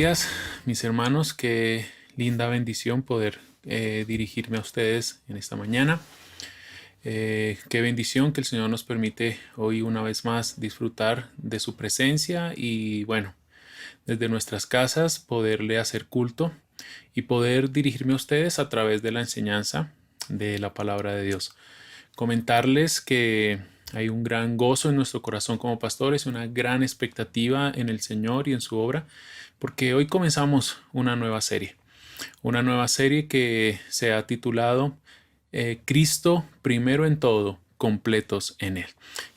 días, mis hermanos. Qué linda bendición poder dirigirme a ustedes en esta mañana. Qué bendición que el Señor nos permite hoy una vez más disfrutar de su presencia y bueno, desde nuestras casas poderle hacer culto y poder dirigirme a ustedes a través de la enseñanza de la palabra de Dios. Comentarles que hay un gran gozo en nuestro corazón como pastores, una gran expectativa en el Señor y en su obra, porque hoy comenzamos una nueva serie que se ha titulado Cristo primero en todo, completos en Él.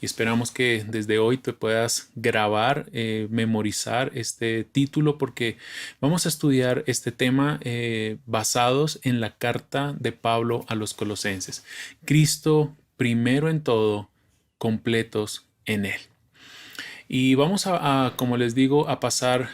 Y esperamos que desde hoy te puedas grabar, memorizar este título, porque vamos a estudiar este tema basados en la carta de Pablo a los Colosenses. Cristo primero en todo, completos en Él. Y vamos como les digo, a pasar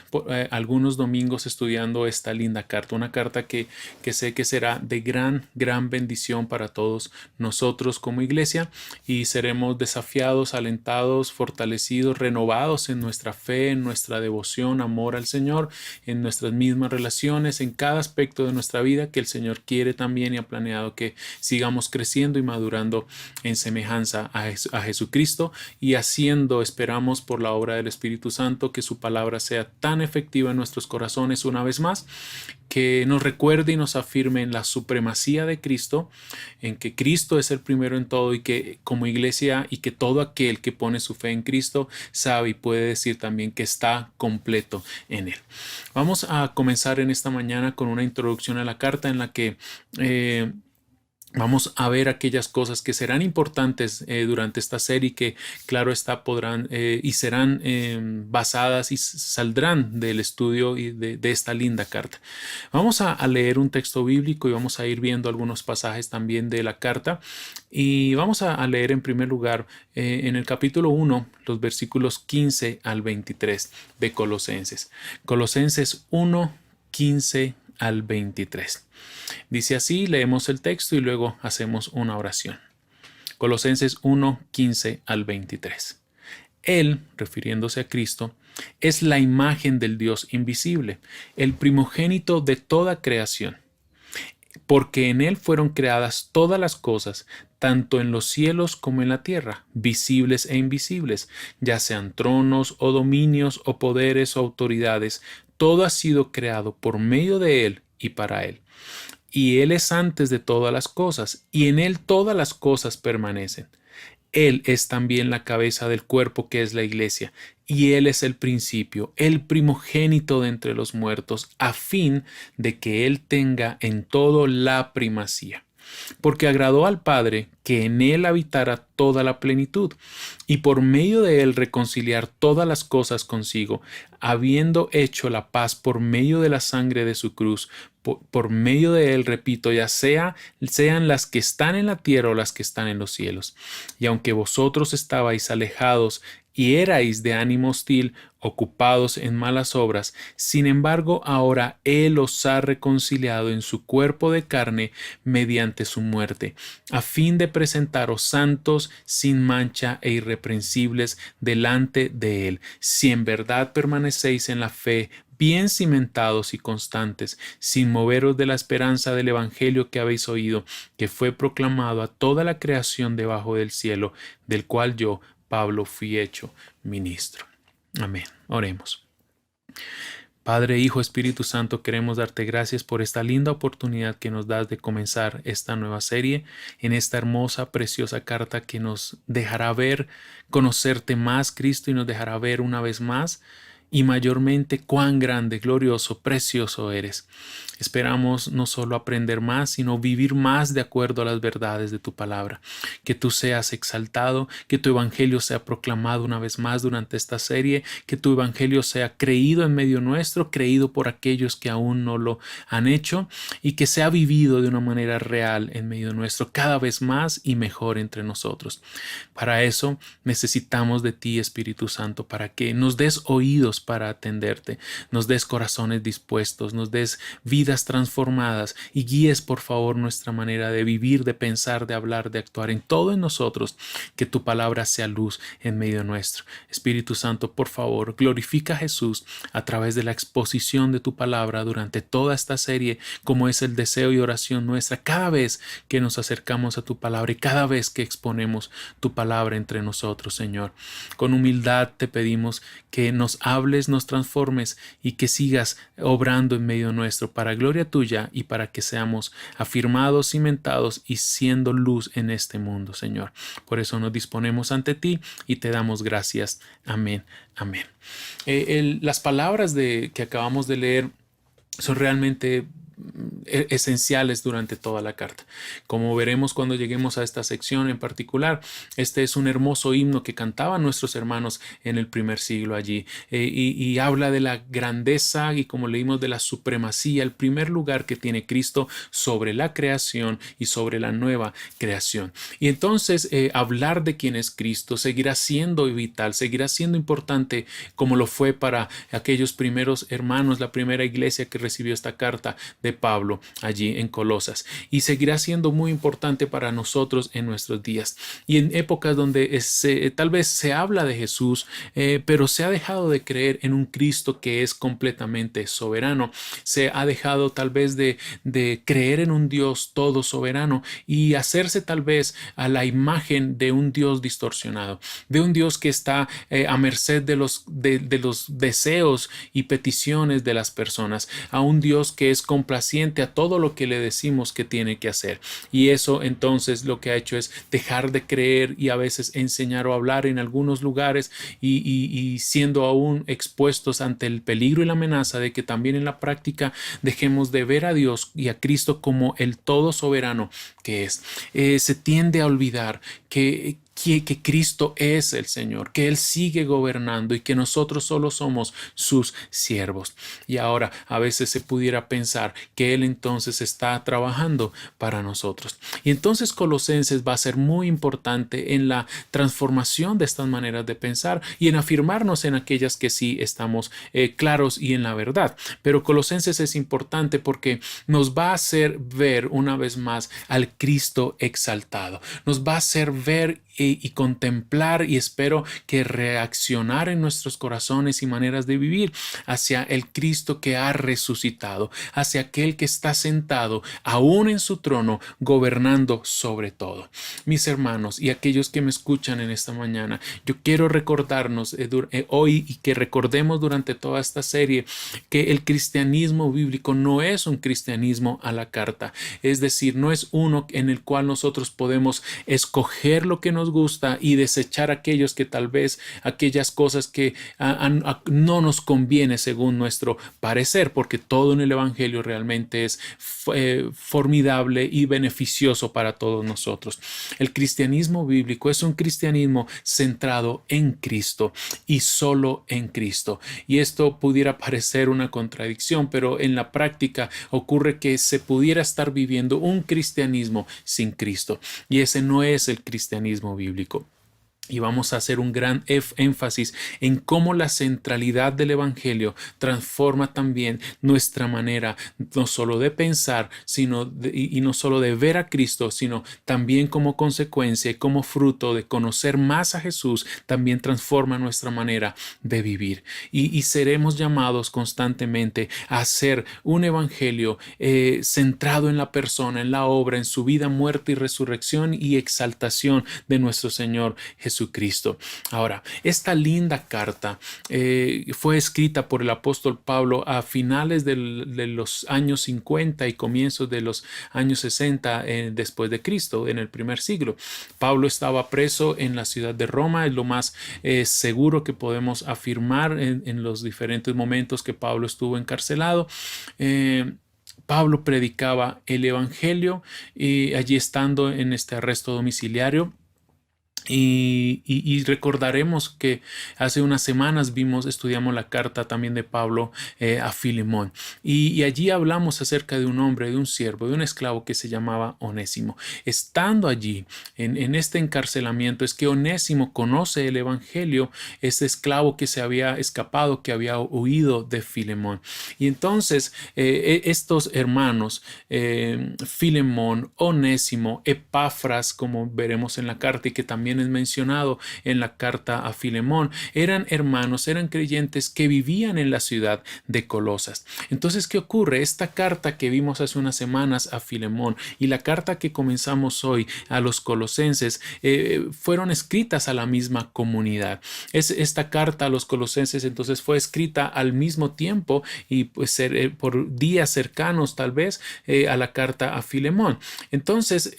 algunos domingos estudiando esta linda carta, una carta que sé que será de gran bendición para todos nosotros como iglesia, y seremos desafiados, alentados, fortalecidos, renovados en nuestra fe, en nuestra devoción, amor al Señor, en nuestras mismas relaciones, en cada aspecto de nuestra vida que el Señor quiere también y ha planeado que sigamos creciendo y madurando en semejanza a Jesucristo, y haciendo, esperamos por la obra del Espíritu Santo, que su palabra sea tan efectiva en nuestros corazones una vez más, que nos recuerde y nos afirme en la supremacía de Cristo, en que Cristo es el primero en todo, y que como iglesia y que todo aquel que pone su fe en Cristo sabe y puede decir también que está completo en Él. Vamos a comenzar en esta mañana con una introducción a la carta en la que vamos a ver aquellas cosas que serán importantes durante esta serie, que claro está podrán y serán basadas y saldrán del estudio y de esta linda carta. Vamos a leer un texto bíblico y vamos a ir viendo algunos pasajes también de la carta, y vamos a leer en primer lugar en el capítulo 1 los versículos 15 al 23 de Colosenses. Colosenses 1, 15 al 23. Dice así, leemos el texto y luego hacemos una oración. Colosenses 1, 15 al 23. Él, refiriéndose a Cristo, es la imagen del Dios invisible, el primogénito de toda creación, porque en Él fueron creadas todas las cosas, tanto en los cielos como en la tierra, visibles e invisibles, ya sean tronos o dominios o poderes o autoridades. Todo ha sido creado por medio de Él y para Él. Y Él es antes de todas las cosas, y en Él todas las cosas permanecen. Él es también la cabeza del cuerpo, que es la iglesia, y Él es el principio, el primogénito de entre los muertos, a fin de que Él tenga en todo la primacía. Porque agradó al Padre que en Él habitara toda la plenitud, y por medio de Él reconciliar todas las cosas consigo, habiendo hecho la paz por medio de la sangre de su cruz. Por medio de Él, repito, ya sean las que están en la tierra o las que están en los cielos. Y aunque vosotros estabais alejados y erais de ánimo hostil, ocupados en malas obras, sin embargo ahora Él os ha reconciliado en su cuerpo de carne mediante su muerte, a fin de presentaros santos, sin mancha e irreprensibles delante de Él, si en verdad permanecéis en la fe, bien cimentados y constantes, sin moveros de la esperanza del Evangelio que habéis oído, que fue proclamado a toda la creación debajo del cielo, del cual yo, Pablo, fui hecho ministro. Amén. Oremos. Padre, Hijo, Espíritu Santo, queremos darte gracias por esta linda oportunidad que nos das de comenzar esta nueva serie en esta hermosa, preciosa carta que nos dejará ver, conocerte más, Cristo, y nos dejará ver una vez más y mayormente cuán grande, glorioso, precioso eres. Esperamos no solo aprender más, sino vivir más de acuerdo a las verdades de tu palabra. Que tú seas exaltado, que tu evangelio sea proclamado una vez más durante esta serie, que tu evangelio sea creído en medio nuestro, creído por aquellos que aún no lo han hecho, y que sea vivido de una manera real en medio nuestro, cada vez más y mejor entre nosotros. Para eso necesitamos de ti, Espíritu Santo, para que nos des oídos oídos para atenderte, nos des corazones dispuestos, nos des vidas transformadas y guíes por favor nuestra manera de vivir, de pensar, de hablar, de actuar en todo en nosotros, que tu palabra sea luz en medio nuestro. Espíritu Santo, por favor, glorifica a Jesús a través de la exposición de tu palabra durante toda esta serie, como es el deseo y oración nuestra cada vez que nos acercamos a tu palabra y cada vez que exponemos tu palabra entre nosotros, Señor. Con humildad te pedimos que nos hables, nos transformes y que sigas obrando en medio nuestro para gloria tuya y para que seamos afirmados, cimentados y siendo luz en este mundo, Señor. Por eso nos disponemos ante ti y te damos gracias. Amén. Amén. Las palabras que acabamos de leer son realmente esenciales durante toda la carta. Como veremos cuando lleguemos a esta sección en particular, este es un hermoso himno que cantaban nuestros hermanos en el primer siglo allí y habla de la grandeza y, como leímos, de la supremacía, el primer lugar que tiene Cristo sobre la creación y sobre la nueva creación. Y entonces hablar de quién es Cristo seguirá siendo vital, seguirá siendo importante como lo fue para aquellos primeros hermanos, la primera iglesia que recibió esta carta de Pablo allí en Colosas, y seguirá siendo muy importante para nosotros en nuestros días y en épocas donde tal vez se habla de Jesús, pero se ha dejado de creer en un Cristo que es completamente soberano. Se ha dejado tal vez de creer en un Dios todo soberano y hacerse tal vez a la imagen de un Dios distorsionado, de un Dios que está a merced de los deseos y peticiones de las personas, a un Dios que es complaciente a todo lo que le decimos que tiene que hacer. Y eso entonces lo que ha hecho es dejar de creer y a veces enseñar o hablar en algunos lugares y siendo aún expuestos ante el peligro y la amenaza de que también en la práctica dejemos de ver a Dios y a Cristo como el todo soberano que es. Se tiende a olvidar que Cristo es el Señor, que Él sigue gobernando y que nosotros solo somos sus siervos. Y ahora a veces se pudiera pensar que Él entonces está trabajando para nosotros. Y entonces Colosenses va a ser muy importante en la transformación de estas maneras de pensar y en afirmarnos en aquellas que sí estamos claros y en la verdad. Pero Colosenses es importante porque nos va a hacer ver una vez más al Cristo exaltado. Nos va a hacer ver y contemplar y espero que reaccionar en nuestros corazones y maneras de vivir hacia el Cristo que ha resucitado, hacia aquel que está sentado aún en su trono gobernando sobre todo. Mis hermanos y aquellos que me escuchan en esta mañana, yo quiero recordarnos hoy y que recordemos durante toda esta serie que el cristianismo bíblico no es un cristianismo a la carta, es decir, no es uno en el cual nosotros podemos escoger lo que nos gusta y desechar aquellos que tal vez aquellas cosas que no nos conviene según nuestro parecer, porque todo en el Evangelio realmente es formidable y beneficioso para todos nosotros. El cristianismo bíblico es un cristianismo centrado en Cristo y solo en Cristo. Y esto pudiera parecer una contradicción, pero en la práctica ocurre que se pudiera estar viviendo un cristianismo sin Cristo. Y ese no es el cristianismo bíblico. Y vamos a hacer un gran énfasis en cómo la centralidad del Evangelio transforma también nuestra manera no solo de pensar, y no solo de ver a Cristo, sino también como consecuencia y como fruto de conocer más a Jesús, también transforma nuestra manera de vivir. Y seremos llamados constantemente a hacer un Evangelio centrado en la persona, en la obra, en su vida, muerte y resurrección y exaltación de nuestro Señor Jesucristo. Ahora, esta linda carta fue escrita por el apóstol Pablo a finales de los años 50 y comienzos de los años 60 después de Cristo, en el primer siglo. Pablo estaba preso en la ciudad de Roma, es lo más seguro que podemos afirmar en los diferentes momentos que Pablo estuvo encarcelado. Pablo predicaba el Evangelio y allí estando en este arresto domiciliario. Y recordaremos que hace unas semanas estudiamos la carta también de Pablo a Filemón. Y allí hablamos acerca de un hombre, de un siervo, de un esclavo que se llamaba Onésimo. Estando allí en este encarcelamiento es que Onésimo conoce el evangelio, ese esclavo que se había escapado, que había huido de Filemón. Y entonces estos hermanos, Filemón, Onésimo, Epafras, como veremos en la carta y que también es mencionado en la carta a Filemón, eran hermanos, eran creyentes que vivían en la ciudad de Colosas. Entonces, ¿qué ocurre? Esta carta que vimos hace unas semanas a Filemón y la carta que comenzamos hoy a los colosenses fueron escritas a la misma comunidad. Esta carta a los colosenses entonces fue escrita al mismo tiempo y pues por días cercanos tal vez a la carta a Filemón. Entonces,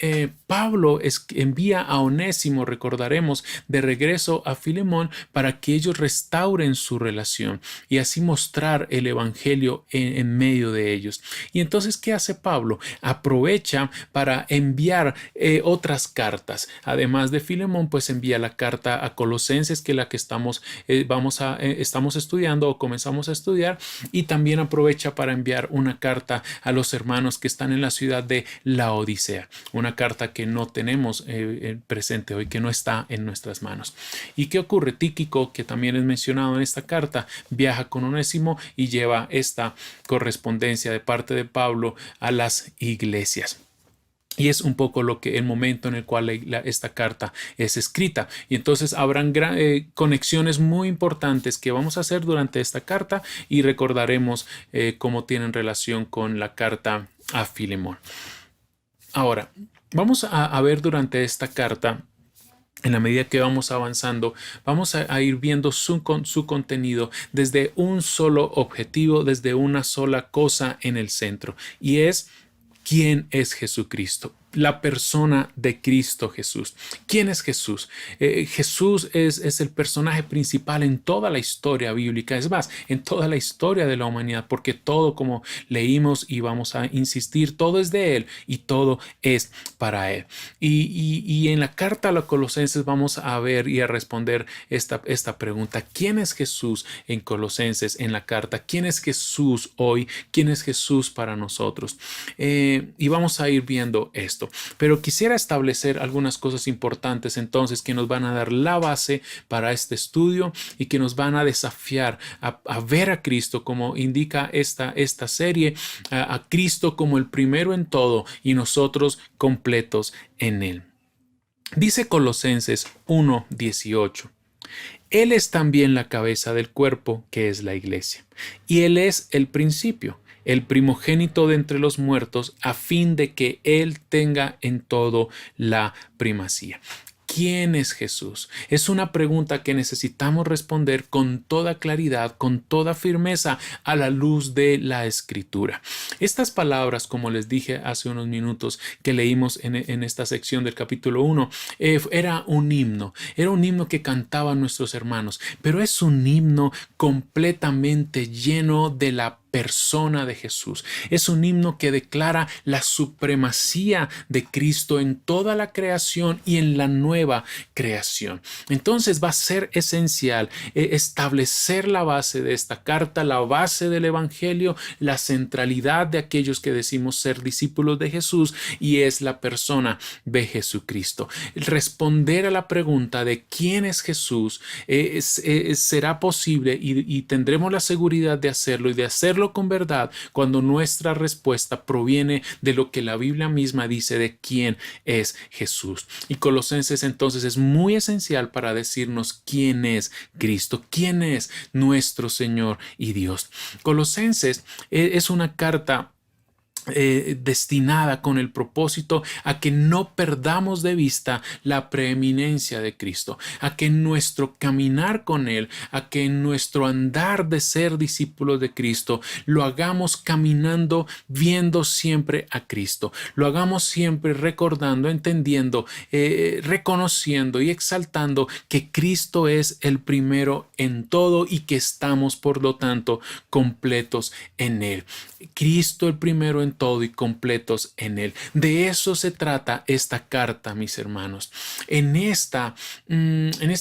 Pablo envía a Onésimo, recordaremos, de regreso a Filemón para que ellos restauren su relación y así mostrar el evangelio en medio de ellos. Y entonces, ¿qué hace Pablo? Aprovecha para enviar otras cartas. Además de Filemón, pues envía la carta a Colosenses, que es la que estamos estudiando o comenzamos a estudiar, y también aprovecha para enviar una carta a los hermanos que están en la ciudad de Laodicea, una carta que no tenemos presente hoy, que no está en nuestras manos. ¿Y qué ocurre? Tíquico, que también es mencionado en esta carta, viaja con Onésimo y lleva esta correspondencia de parte de Pablo a las iglesias. Y es un poco el momento en el cual esta carta es escrita. Y entonces habrán conexiones muy importantes que vamos a hacer durante esta carta y recordaremos cómo tienen relación con la carta a Filemón. Ahora, vamos a ver durante esta carta, en la medida que vamos avanzando, vamos a ir viendo su contenido desde un solo objetivo, desde una sola cosa en el centro, y es: ¿quién es Jesucristo? La persona de Cristo Jesús. ¿Quién es Jesús? Jesús es el personaje principal en toda la historia bíblica, es más, en toda la historia de la humanidad, porque todo, como leímos y vamos a insistir, todo es de Él y todo es para Él. Y en la carta a los Colosenses vamos a ver y a responder esta pregunta: ¿quién es Jesús en Colosenses, en la carta? ¿Quién es Jesús hoy? ¿Quién es Jesús para nosotros? Y vamos a ir viendo esto. Pero quisiera establecer algunas cosas importantes entonces que nos van a dar la base para este estudio y que nos van a desafiar a ver a Cristo, como indica esta serie, a Cristo como el primero en todo y nosotros completos en Él. Dice Colosenses 1:18. Él es también la cabeza del cuerpo, que es la iglesia, y Él es el principio, el primogénito de entre los muertos, a fin de que Él tenga en todo la primacía. ¿Quién es Jesús? Es una pregunta que necesitamos responder con toda claridad, con toda firmeza, a la luz de la Escritura. Estas palabras, como les dije hace unos minutos que leímos en esta sección del capítulo 1, era un himno que cantaban nuestros hermanos, pero es un himno completamente lleno de la persona de Jesús. Es un himno que declara la supremacía de Cristo en toda la creación y en la nueva creación. Entonces va a ser esencial establecer la base de esta carta, la base del evangelio, la centralidad de aquellos que decimos ser discípulos de Jesús, y es la persona de Jesucristo. Responder a la pregunta de quién es Jesús será posible y tendremos la seguridad de hacerlo y de hacerlo con verdad cuando nuestra respuesta proviene de lo que la Biblia misma dice de quién es Jesús. Y Colosenses entonces es muy esencial para decirnos quién es Cristo, quién es nuestro Señor y Dios. Colosenses es una carta destinada con el propósito a que no perdamos de vista la preeminencia de Cristo, a que en nuestro caminar con Él, a que en nuestro andar de ser discípulos de Cristo, lo hagamos caminando viendo siempre a Cristo, lo hagamos siempre recordando, entendiendo, reconociendo y exaltando que Cristo es el primero en todo y que estamos por lo tanto completos en Él. Cristo el primero en en todo y completos en Él. De eso se trata esta carta, mis hermanos. En esta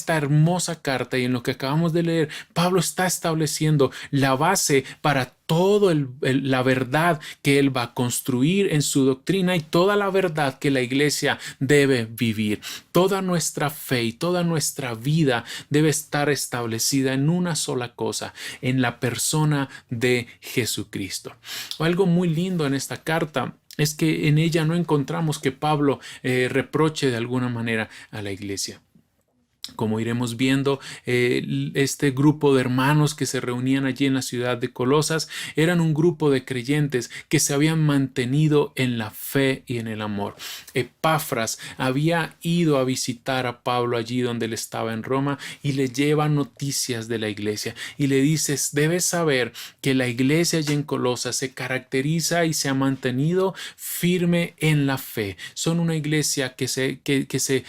hermosa carta y en lo que acabamos de leer, Pablo está estableciendo la base para toda la verdad que él va a construir en su doctrina y toda la verdad que la iglesia debe vivir. Toda nuestra fe y toda nuestra vida debe estar establecida en una sola cosa, en la persona de Jesucristo. Algo muy lindo en esta carta es que en ella no encontramos que Pablo reproche de alguna manera a la iglesia. Como iremos viendo, este grupo de hermanos que se reunían allí en la ciudad de Colosas eran un grupo de creyentes que se habían mantenido en la fe y en el amor. Epafras había ido a visitar a Pablo allí donde él estaba en Roma y le lleva noticias de la iglesia y le dice: debes saber que la iglesia allí en Colosas se caracteriza y se ha mantenido firme en la fe. Son una iglesia que se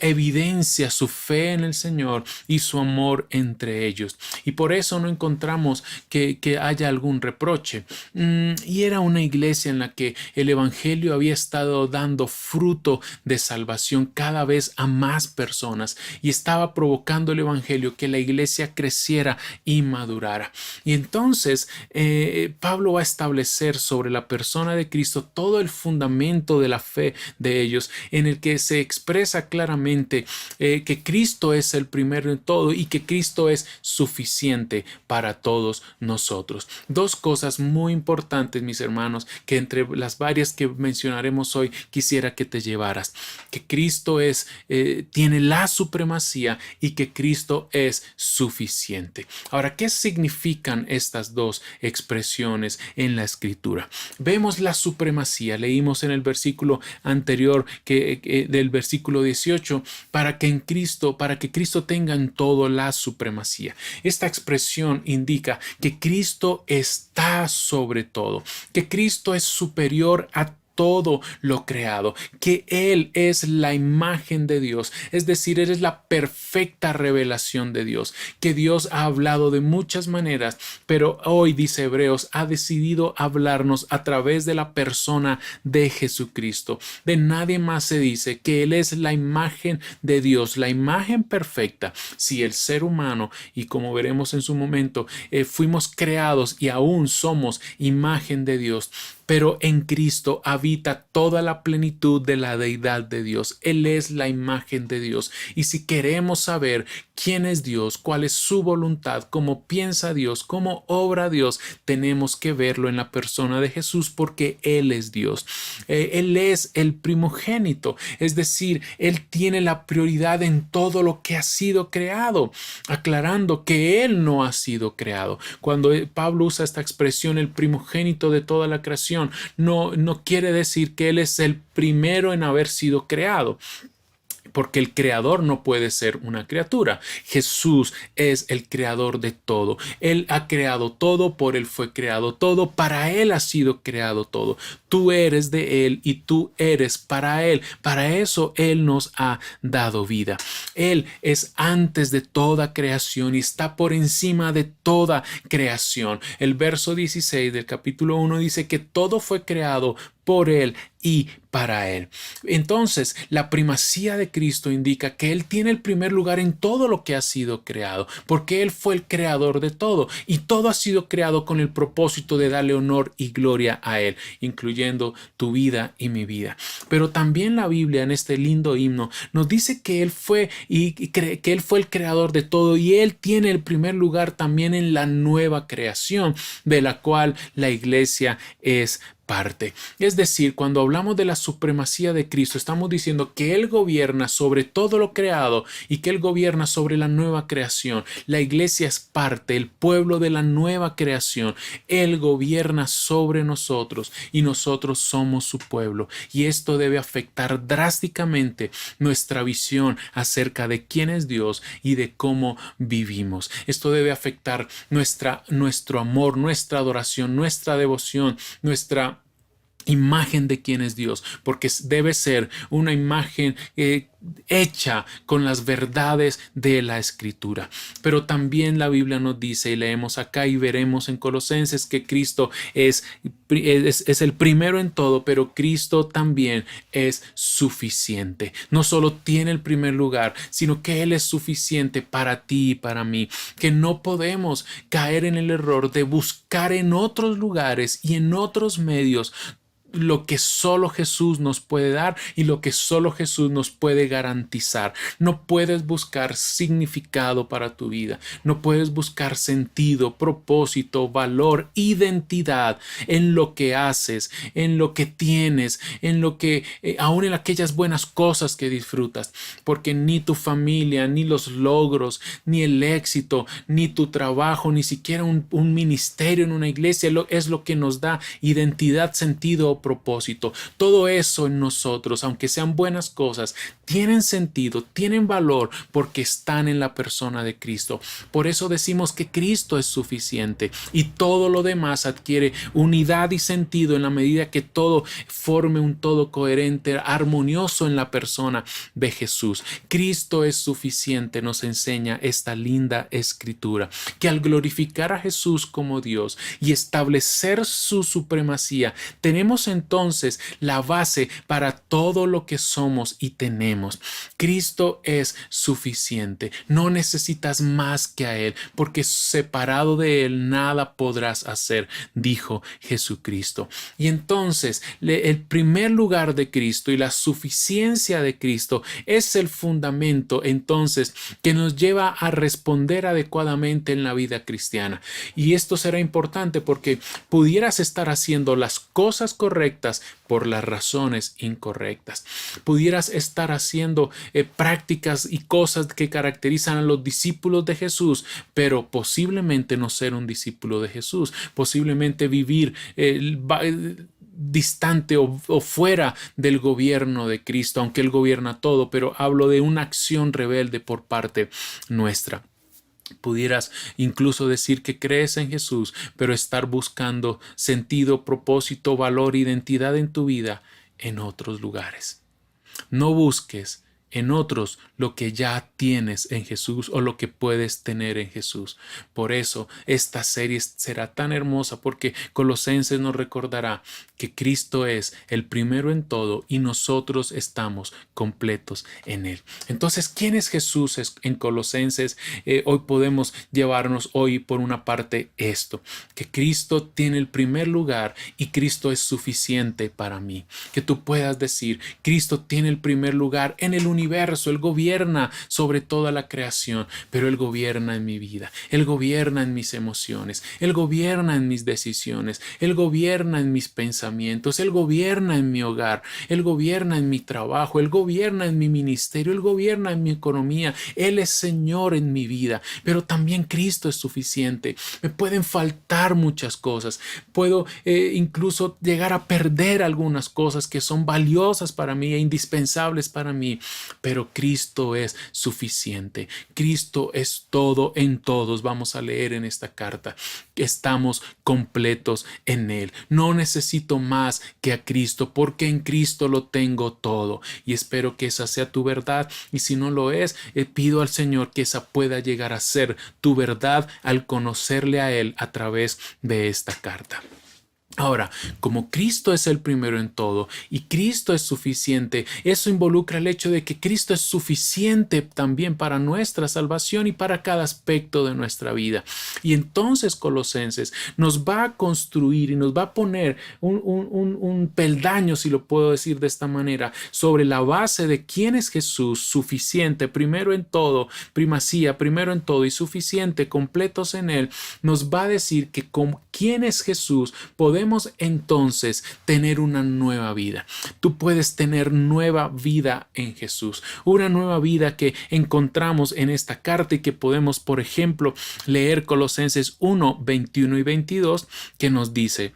evidencia su fe en el Señor y su amor entre ellos, y por eso no encontramos que haya algún reproche. Y era una iglesia en la que el evangelio había estado dando fruto de salvación cada vez a más personas, y estaba provocando el evangelio que la iglesia creciera y madurara. Y entonces Pablo va a establecer sobre la persona de Cristo todo el fundamento de la fe de ellos, en el que se expresa claramente que Cristo es el primero en todo y que Cristo es suficiente para todos nosotros. Dos cosas muy importantes, mis hermanos, que entre las varias que mencionaremos hoy quisiera que te llevaras: que Cristo tiene la supremacía y que Cristo es suficiente. Ahora, ¿qué significan estas dos expresiones en la Escritura? Vemos la supremacía, leímos en el versículo anterior del versículo 18, para que Cristo tenga en todo la supremacía. Esta expresión indica que Cristo está sobre todo, que Cristo es superior a todo lo creado, que Él es la imagen de Dios, es decir, Él es la perfecta revelación de Dios, que Dios ha hablado de muchas maneras, pero hoy, dice Hebreos, ha decidido hablarnos a través de la persona de Jesucristo. De nadie más se dice que Él es la imagen de Dios, la imagen perfecta. Si el ser humano, y como veremos en su momento, fuimos creados y aún somos imagen de Dios, pero en Cristo habita toda la plenitud de la deidad de Dios. Él es la imagen de Dios. Y si queremos saber quién es Dios, cuál es su voluntad, cómo piensa Dios, cómo obra Dios, tenemos que verlo en la persona de Jesús, porque Él es Dios. Él es el primogénito, es decir, Él tiene la prioridad en todo lo que ha sido creado, aclarando que Él no ha sido creado. Cuando Pablo usa esta expresión, el primogénito de toda la creación, no quiere decir que Él es el primero en haber sido creado, porque el creador no puede ser una criatura. Jesús es el creador de todo. Él ha creado todo, por Él fue creado todo, para Él ha sido creado todo. Tú eres de Él y tú eres para Él. Para eso Él nos ha dado vida. Él es antes de toda creación y está por encima de toda creación. El verso 16 del capítulo 1 dice que todo fue creado por Él y para Él. Entonces, la primacía de Cristo indica que Él tiene el primer lugar en todo lo que ha sido creado, porque Él fue el creador de todo, y todo ha sido creado con el propósito de darle honor y gloria a Él, incluyendo tu vida y mi vida. Pero también la Biblia, en este lindo himno, nos dice que Él fue que Él fue el creador de todo, y Él tiene el primer lugar también en la nueva creación, de la cual la iglesia es parte. Es decir, cuando hablamos de la supremacía de Cristo, estamos diciendo que Él gobierna sobre todo lo creado y que Él gobierna sobre la nueva creación. La iglesia es parte, el pueblo de la nueva creación. Él gobierna sobre nosotros y nosotros somos su pueblo. Y esto debe afectar drásticamente nuestra visión acerca de quién es Dios y de cómo vivimos. Esto debe afectar nuestro amor, nuestra adoración, nuestra devoción, nuestra imagen de quién es Dios, porque debe ser una imagen hecha con las verdades de la Escritura. Pero también la Biblia nos dice, y leemos acá y veremos en Colosenses, que Cristo es el primero en todo, pero Cristo también es suficiente. No solo tiene el primer lugar, sino que Él es suficiente para ti y para mí, que no podemos caer en el error de buscar en otros lugares y en otros medios lo que solo Jesús nos puede dar y lo que solo Jesús nos puede garantizar. No puedes buscar significado para tu vida, no puedes buscar sentido, propósito, valor, identidad en lo que haces, en lo que tienes, en lo que, aún en aquellas buenas cosas que disfrutas, porque ni tu familia, ni los logros, ni el éxito, ni tu trabajo, ni siquiera un ministerio en una iglesia es lo que nos da identidad, sentido, propósito. Todo eso en nosotros, aunque sean buenas cosas, tienen sentido, tienen valor porque están en la persona de Cristo. Por eso decimos que Cristo es suficiente y todo lo demás adquiere unidad y sentido en la medida que todo forme un todo coherente, armonioso en la persona de Jesús. Cristo es suficiente, nos enseña esta linda escritura, que al glorificar a Jesús como Dios y establecer su supremacía, tenemos entonces la base para todo lo que somos y tenemos. Cristo es suficiente. No necesitas más que a Él, porque separado de Él nada podrás hacer, dijo Jesucristo. Y entonces el primer lugar de Cristo y la suficiencia de Cristo es el fundamento entonces que nos lleva a responder adecuadamente en la vida cristiana. Y esto será importante porque pudieras estar haciendo las cosas correctas por las razones incorrectas. Pudieras estar haciendo prácticas y cosas que caracterizan a los discípulos de Jesús, pero posiblemente no ser un discípulo de Jesús, posiblemente vivir distante o fuera del gobierno de Cristo, aunque Él gobierna todo, pero hablo de una acción rebelde por parte nuestra. Pudieras incluso decir que crees en Jesús, pero estar buscando sentido, propósito, valor, identidad en tu vida en otros lugares. No busques en otros lo que ya tienes en Jesús o lo que puedes tener en Jesús. Por eso esta serie será tan hermosa, porque Colosenses nos recordará que Cristo es el primero en todo y nosotros estamos completos en Él. Entonces, ¿quién es Jesús en Colosenses? Hoy podemos llevarnos hoy por una parte esto, que Cristo tiene el primer lugar y Cristo es suficiente para mí. Que tú puedas decir, Cristo tiene el primer lugar en el universo, Él gobierna sobre toda la creación, pero Él gobierna en mi vida, Él gobierna en mis emociones, Él gobierna en mis decisiones, Él gobierna en mis pensamientos, Él gobierna en mi hogar, Él gobierna en mi trabajo, Él gobierna en mi ministerio, Él gobierna en mi economía, Él es Señor en mi vida, pero también Cristo es suficiente. Me pueden faltar muchas cosas, puedo incluso llegar a perder algunas cosas que son valiosas para mí e indispensables para mí, pero Cristo es suficiente. Cristo es todo en todos. Vamos a leer en esta carta que estamos completos en Él. No necesito más que a Cristo, porque en Cristo lo tengo todo, y espero que esa sea tu verdad, y si no lo es, pido al Señor que esa pueda llegar a ser tu verdad al conocerle a Él a través de esta carta. Ahora, como Cristo es el primero en todo y Cristo es suficiente, eso involucra el hecho de que Cristo es suficiente también para nuestra salvación y para cada aspecto de nuestra vida. Y entonces Colosenses nos va a construir y nos va a poner un peldaño, si lo puedo decir de esta manera, sobre la base de quién es Jesús, suficiente, primero en todo, primacía, primero en todo y suficiente, completos en Él. Nos va a decir que con quién es Jesús podemos entonces tener una nueva vida. Tú puedes tener nueva vida en Jesús, una nueva vida que encontramos en esta carta y que podemos, por ejemplo, leer Colosenses 1, 21 y 22, que nos dice: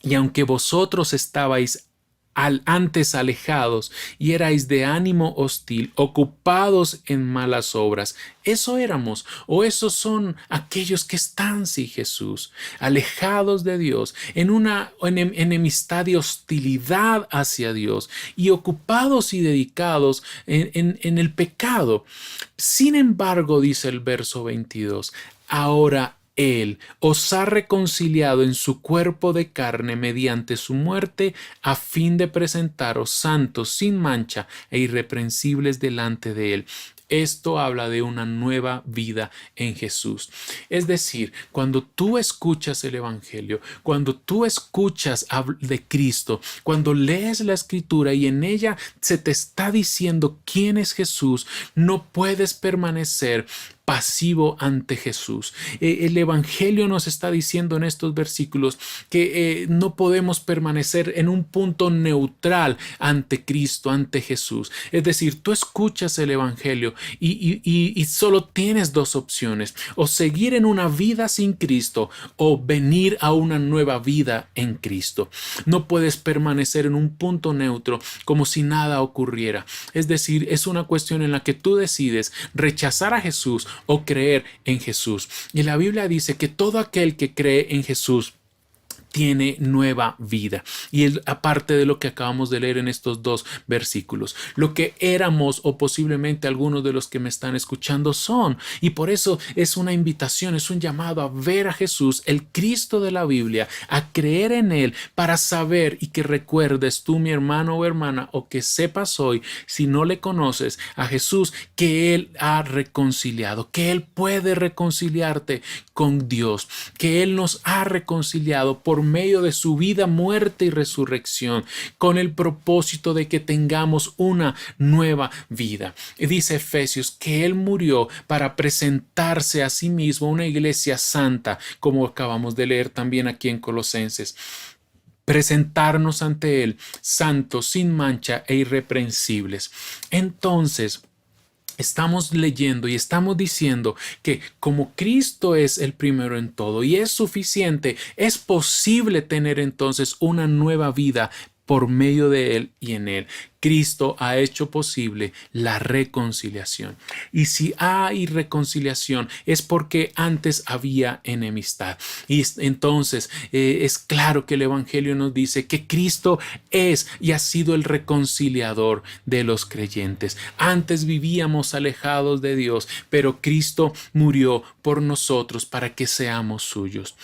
y aunque vosotros estabais antes alejados y erais de ánimo hostil, ocupados en malas obras. Eso éramos, o esos son aquellos que están sin Jesús, alejados de Dios, en una enemistad y hostilidad hacia Dios, y ocupados y dedicados en el pecado. Sin embargo, dice el verso 22, ahora Él os ha reconciliado en su cuerpo de carne mediante su muerte, a fin de presentaros santos, sin mancha e irreprensibles delante de Él. Esto habla de una nueva vida en Jesús. Es decir, cuando tú escuchas el Evangelio, cuando tú escuchas de Cristo, cuando lees la Escritura y en ella se te está diciendo quién es Jesús, no puedes permanecer pasivo ante Jesús. El Evangelio nos está diciendo en estos versículos que no podemos permanecer en un punto neutral ante Cristo, ante Jesús. Es decir, tú escuchas el Evangelio y solo tienes dos opciones: o seguir en una vida sin Cristo o venir a una nueva vida en Cristo. No puedes permanecer en un punto neutro como si nada ocurriera. Es decir, es una cuestión en la que tú decides rechazar a Jesús o creer en Jesús. Y la Biblia dice que todo aquel que cree en Jesús tiene nueva vida. Y es aparte de lo que acabamos de leer en estos dos versículos, lo que éramos, o posiblemente algunos de los que me están escuchando son. Y por eso es una invitación, es un llamado a ver a Jesús, el Cristo de la Biblia, a creer en Él, para saber y que recuerdes tú, mi hermano o hermana, o que sepas hoy, si no le conoces a Jesús, que Él ha reconciliado, que Él puede reconciliarte con Dios, que Él nos ha reconciliado por medio de su vida, muerte y resurrección, con el propósito de que tengamos una nueva vida. Y dice Efesios que Él murió para presentarse a sí mismo una iglesia santa, como acabamos de leer también aquí en Colosenses. Presentarnos ante Él santos, sin mancha e irreprensibles. Entonces, estamos leyendo y estamos diciendo que como Cristo es el primero en todo y es suficiente, es posible tener entonces una nueva vida por medio de Él y en Él. Cristo ha hecho posible la reconciliación. Y si hay reconciliación es porque antes había enemistad. Y entonces es claro que el Evangelio nos dice que Cristo es y ha sido el reconciliador de los creyentes. Antes vivíamos alejados de Dios, pero Cristo murió por nosotros para que seamos suyos.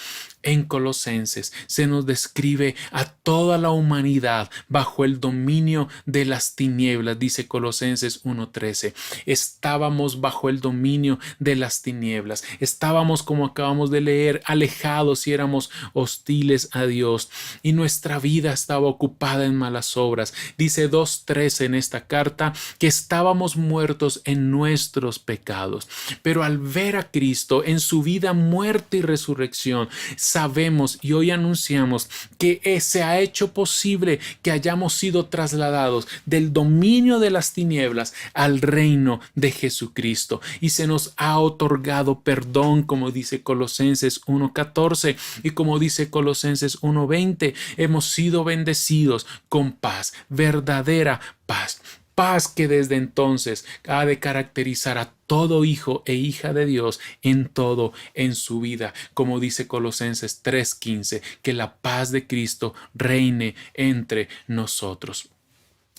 En Colosenses se nos describe a toda la humanidad bajo el dominio de las tinieblas, dice Colosenses 1:13. Estábamos bajo el dominio de las tinieblas. Estábamos, como acabamos de leer, alejados y éramos hostiles a Dios. Y nuestra vida estaba ocupada en malas obras. Dice 2:13 en esta carta que estábamos muertos en nuestros pecados. Pero al ver a Cristo en su vida, muerte y resurrección, sabemos y hoy anunciamos que se ha hecho posible que hayamos sido trasladados del dominio de las tinieblas al reino de Jesucristo, y se nos ha otorgado perdón, como dice Colosenses 1:14 y como dice Colosenses 1:20. Hemos sido bendecidos con paz, verdadera paz. Paz que desde entonces ha de caracterizar a todo hijo e hija de Dios en todo en su vida, como dice Colosenses 3:15, que la paz de Cristo reine entre nosotros.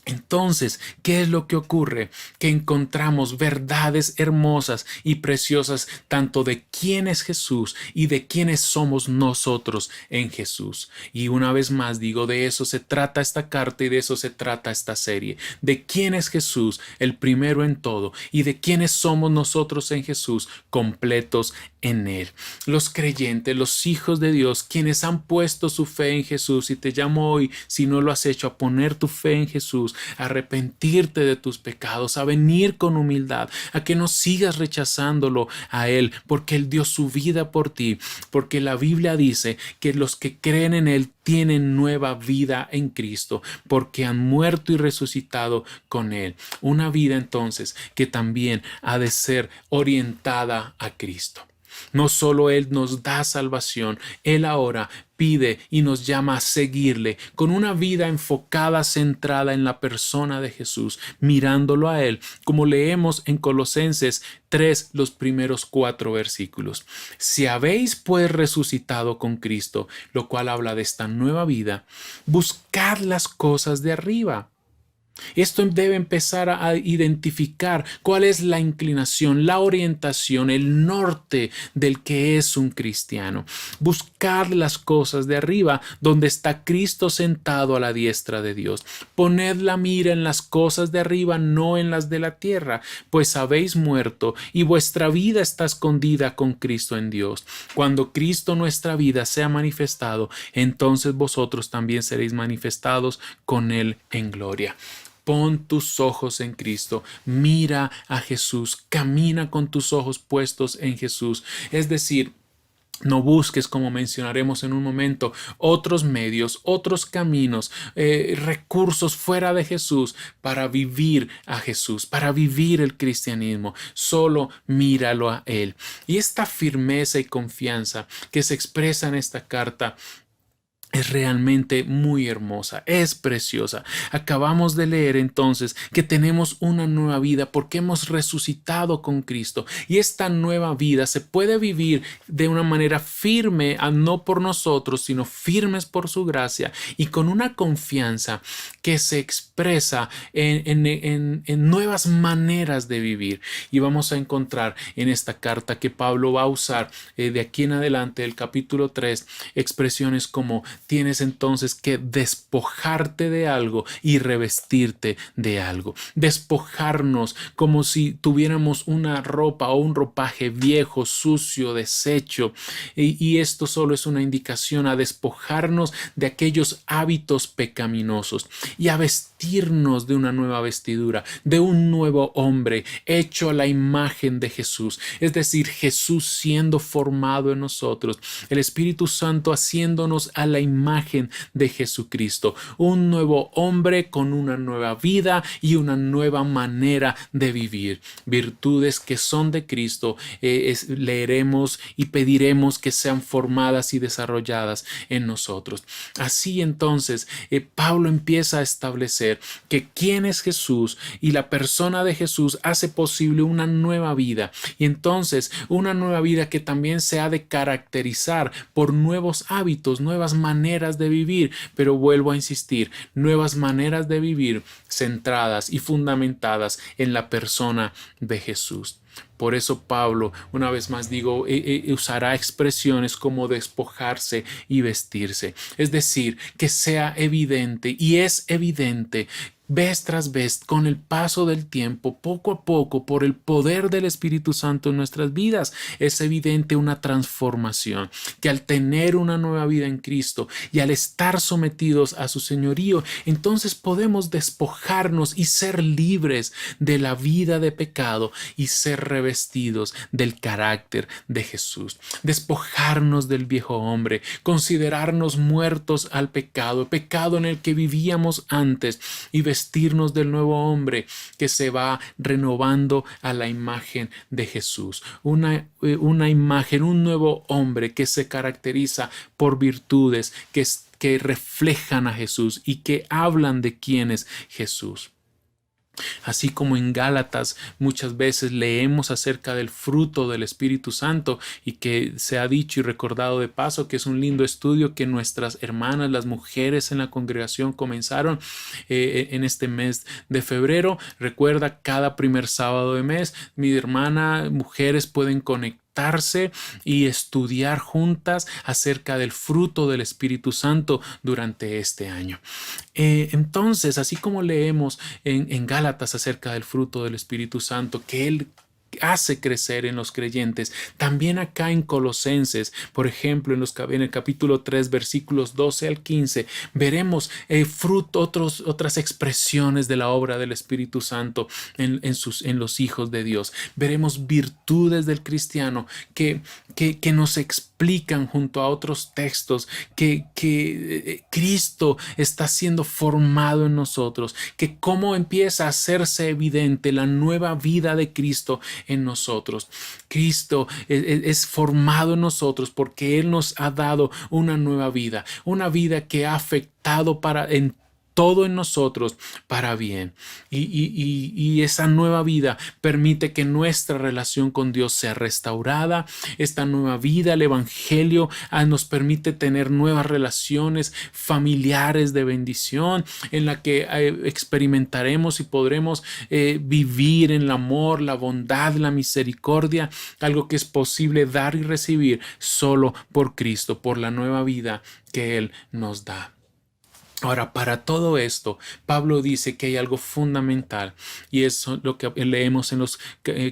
Entonces, ¿qué es lo que ocurre? Que encontramos verdades hermosas y preciosas tanto de quién es Jesús y de quiénes somos nosotros en Jesús. Y una vez más digo, de eso se trata esta carta y de eso se trata esta serie. De quién es Jesús, el primero en todo, y de quiénes somos nosotros en Jesús, completos en Él. Los creyentes, los hijos de Dios, quienes han puesto su fe en Jesús, y te llamo hoy, si no lo has hecho, a poner tu fe en Jesús, a arrepentirte de tus pecados, a venir con humildad, a que no sigas rechazándolo a Él, porque Él dio su vida por ti, porque la Biblia dice que los que creen en Él tienen nueva vida en Cristo, porque han muerto y resucitado con Él. Una vida entonces que también ha de ser orientada a Cristo. No solo Él nos da salvación, Él ahora pide y nos llama a seguirle con una vida enfocada, centrada en la persona de Jesús, mirándolo a Él, como leemos en Colosenses 3, los primeros 4 versículos. Si habéis pues resucitado con Cristo, lo cual habla de esta nueva vida, buscad las cosas de arriba. Esto debe empezar a identificar cuál es la inclinación, la orientación, el norte del que es un cristiano. Buscar las cosas de arriba, donde está Cristo sentado a la diestra de Dios. Poned la mira en las cosas de arriba, no en las de la tierra, pues habéis muerto y vuestra vida está escondida con Cristo en Dios. Cuando Cristo nuestra vida sea manifestado, entonces vosotros también seréis manifestados con Él en gloria. Pon tus ojos en Cristo, mira a Jesús, camina con tus ojos puestos en Jesús. Es decir, no busques, como mencionaremos en un momento, otros medios, otros caminos, recursos fuera de Jesús para vivir a Jesús, para vivir el cristianismo. Solo míralo a Él. Y esta firmeza y confianza que se expresa en esta carta es realmente muy hermosa, es preciosa. Acabamos de leer entonces que tenemos una nueva vida porque hemos resucitado con Cristo, y esta nueva vida se puede vivir de una manera firme, no por nosotros, sino firmes por su gracia y con una confianza que se expresa en nuevas maneras de vivir. Y vamos a encontrar en esta carta que Pablo va a usar de aquí en adelante, el capítulo 3, expresiones como: tienes entonces que despojarte de algo y revestirte de algo. Despojarnos como si tuviéramos una ropa o un ropaje viejo, sucio, deshecho. Y esto solo es una indicación a despojarnos de aquellos hábitos pecaminosos y a vestirnos de una nueva vestidura, de un nuevo hombre hecho a la imagen de Jesús. Es decir, Jesús siendo formado en nosotros, el Espíritu Santo haciéndonos a la imagen de Jesucristo, un nuevo hombre con una nueva vida y una nueva manera de vivir. Virtudes que son de Cristo, leeremos y pediremos que sean formadas y desarrolladas en nosotros. Así entonces, Pablo empieza a establecer que quién es Jesús, y la persona de Jesús hace posible una nueva vida, y entonces una nueva vida que también se ha de caracterizar por nuevos hábitos, nuevas maneras de vivir, pero vuelvo a insistir, nuevas maneras de vivir centradas y fundamentadas en la persona de Jesús. Por eso Pablo, una vez más digo, usará expresiones como despojarse y vestirse. Es decir, que sea evidente, y es evidente vez tras vez, con el paso del tiempo, poco a poco, por el poder del Espíritu Santo en nuestras vidas, es evidente una transformación, que al tener una nueva vida en Cristo y al estar sometidos a su señorío, entonces podemos despojarnos y ser libres de la vida de pecado y ser revestidos del carácter de Jesús. Despojarnos del viejo hombre, considerarnos muertos al pecado, pecado en el que vivíamos antes, y vestirnos del nuevo hombre que se va renovando a la imagen de Jesús. Una imagen, un nuevo hombre que se caracteriza por virtudes que reflejan a Jesús y que hablan de quién es Jesús. Así como en Gálatas muchas veces leemos acerca del fruto del Espíritu Santo, y que se ha dicho y recordado de paso que es un lindo estudio que nuestras hermanas, las mujeres en la congregación, comenzaron en este mes de febrero. Recuerda, cada primer sábado de mes, mi hermana, mujeres pueden conectarse y estudiar juntas acerca del fruto del Espíritu Santo durante este año. Entonces, así como leemos en Gálatas acerca del fruto del Espíritu Santo, que Él hace crecer en los creyentes, también acá en Colosenses, por ejemplo, en el capítulo 3, versículos 12 al 15, veremos otras expresiones de la obra del Espíritu Santo en los hijos de Dios. Veremos virtudes del cristiano que nos expresan explican junto a otros textos que Cristo está siendo formado en nosotros, que cómo empieza a hacerse evidente la nueva vida de Cristo en nosotros. Cristo es formado en nosotros porque Él nos ha dado una nueva vida, una vida que ha afectado en todo en nosotros para bien. Y esa nueva vida permite que nuestra relación con Dios sea restaurada. Esta nueva vida, el Evangelio, nos permite tener nuevas relaciones familiares de bendición en la que experimentaremos y podremos vivir en el amor, la bondad, la misericordia, algo que es posible dar y recibir solo por Cristo, por la nueva vida que Él nos da. Ahora, para todo esto, Pablo dice que hay algo fundamental y es lo que leemos en los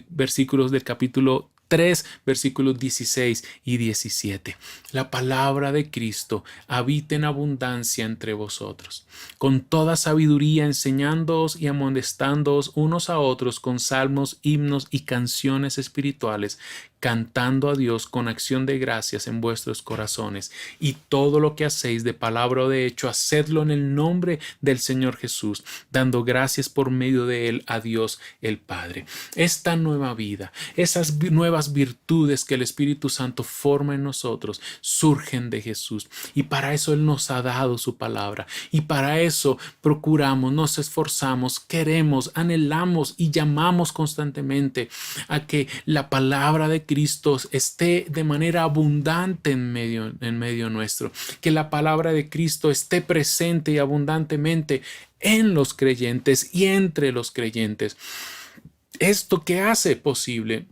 versículos del capítulo 3, versículos 16 y 17. La palabra de Cristo habita en abundancia entre vosotros, con toda sabiduría enseñándoos y amonestándoos unos a otros con salmos, himnos y canciones espirituales, cantando a Dios con acción de gracias en vuestros corazones, y todo lo que hacéis de palabra o de hecho, hacedlo en el nombre del Señor Jesús, dando gracias por medio de Él a Dios el Padre. Esta nueva vida, esas nuevas virtudes que el Espíritu Santo forma en nosotros, surgen de Jesús, y para eso Él nos ha dado su palabra, y para eso procuramos, nos esforzamos, queremos, anhelamos y llamamos constantemente a que la palabra de Cristo esté de manera abundante en medio nuestro, que la palabra de Cristo esté presente y abundantemente en los creyentes y entre los creyentes. ¿Esto qué hace posible?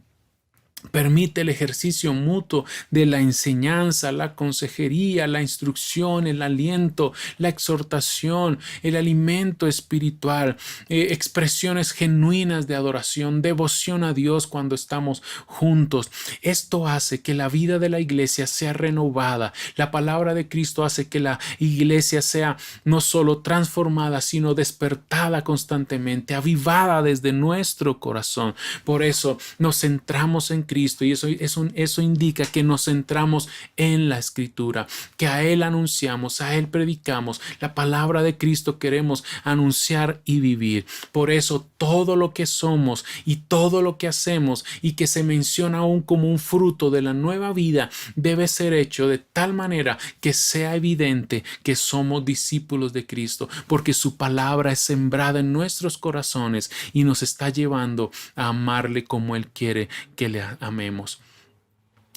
Permite el ejercicio mutuo de la enseñanza, la consejería, la instrucción, el aliento, la exhortación, el alimento espiritual, expresiones genuinas de adoración, devoción a Dios cuando estamos juntos. Esto hace que la vida de la iglesia sea renovada. La palabra de Cristo hace que la iglesia sea no solo transformada, sino despertada constantemente, avivada desde nuestro corazón. Por eso nos centramos en Cristo, y eso indica que nos centramos en la Escritura, que a Él anunciamos, a Él predicamos, la palabra de Cristo queremos anunciar y vivir. Por eso todo lo que somos y todo lo que hacemos y que se menciona aún como un fruto de la nueva vida debe ser hecho de tal manera que sea evidente que somos discípulos de Cristo, porque su palabra es sembrada en nuestros corazones y nos está llevando a amarle como Él quiere que le amemos.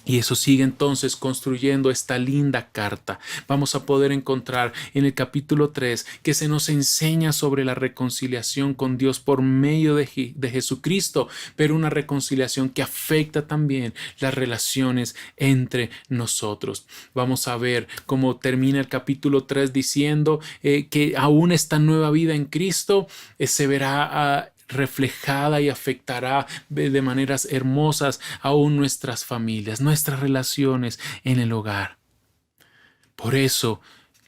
Y eso sigue entonces construyendo esta linda carta. Vamos a poder encontrar en el capítulo 3 que se nos enseña sobre la reconciliación con Dios por medio de Jesucristo, pero una reconciliación que afecta también las relaciones entre nosotros. Vamos a ver cómo termina el capítulo 3 diciendo que aún esta nueva vida en Cristo se verá reflejada y afectará de maneras hermosas aún nuestras familias, nuestras relaciones en el hogar. Por eso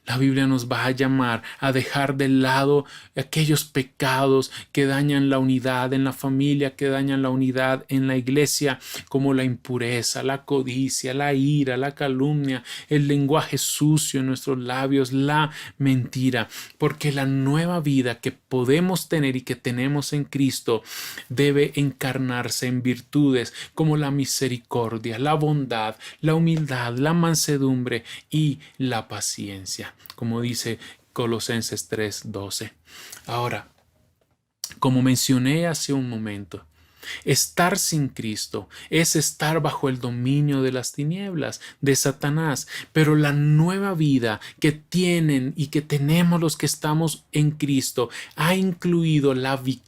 la Biblia nos va a llamar a dejar de lado aquellos pecados que dañan la unidad en la familia, que dañan la unidad en la iglesia, como la impureza, la codicia, la ira, la calumnia, el lenguaje sucio en nuestros labios, la mentira, porque la nueva vida que podemos tener y que tenemos en Cristo debe encarnarse en virtudes como la misericordia, la bondad, la humildad, la mansedumbre y la paciencia, como dice Colosenses 3:12. Ahora, como mencioné hace un momento, estar sin Cristo es estar bajo el dominio de las tinieblas, de Satanás, pero la nueva vida que tienen y que tenemos los que estamos en Cristo ha incluido la victoria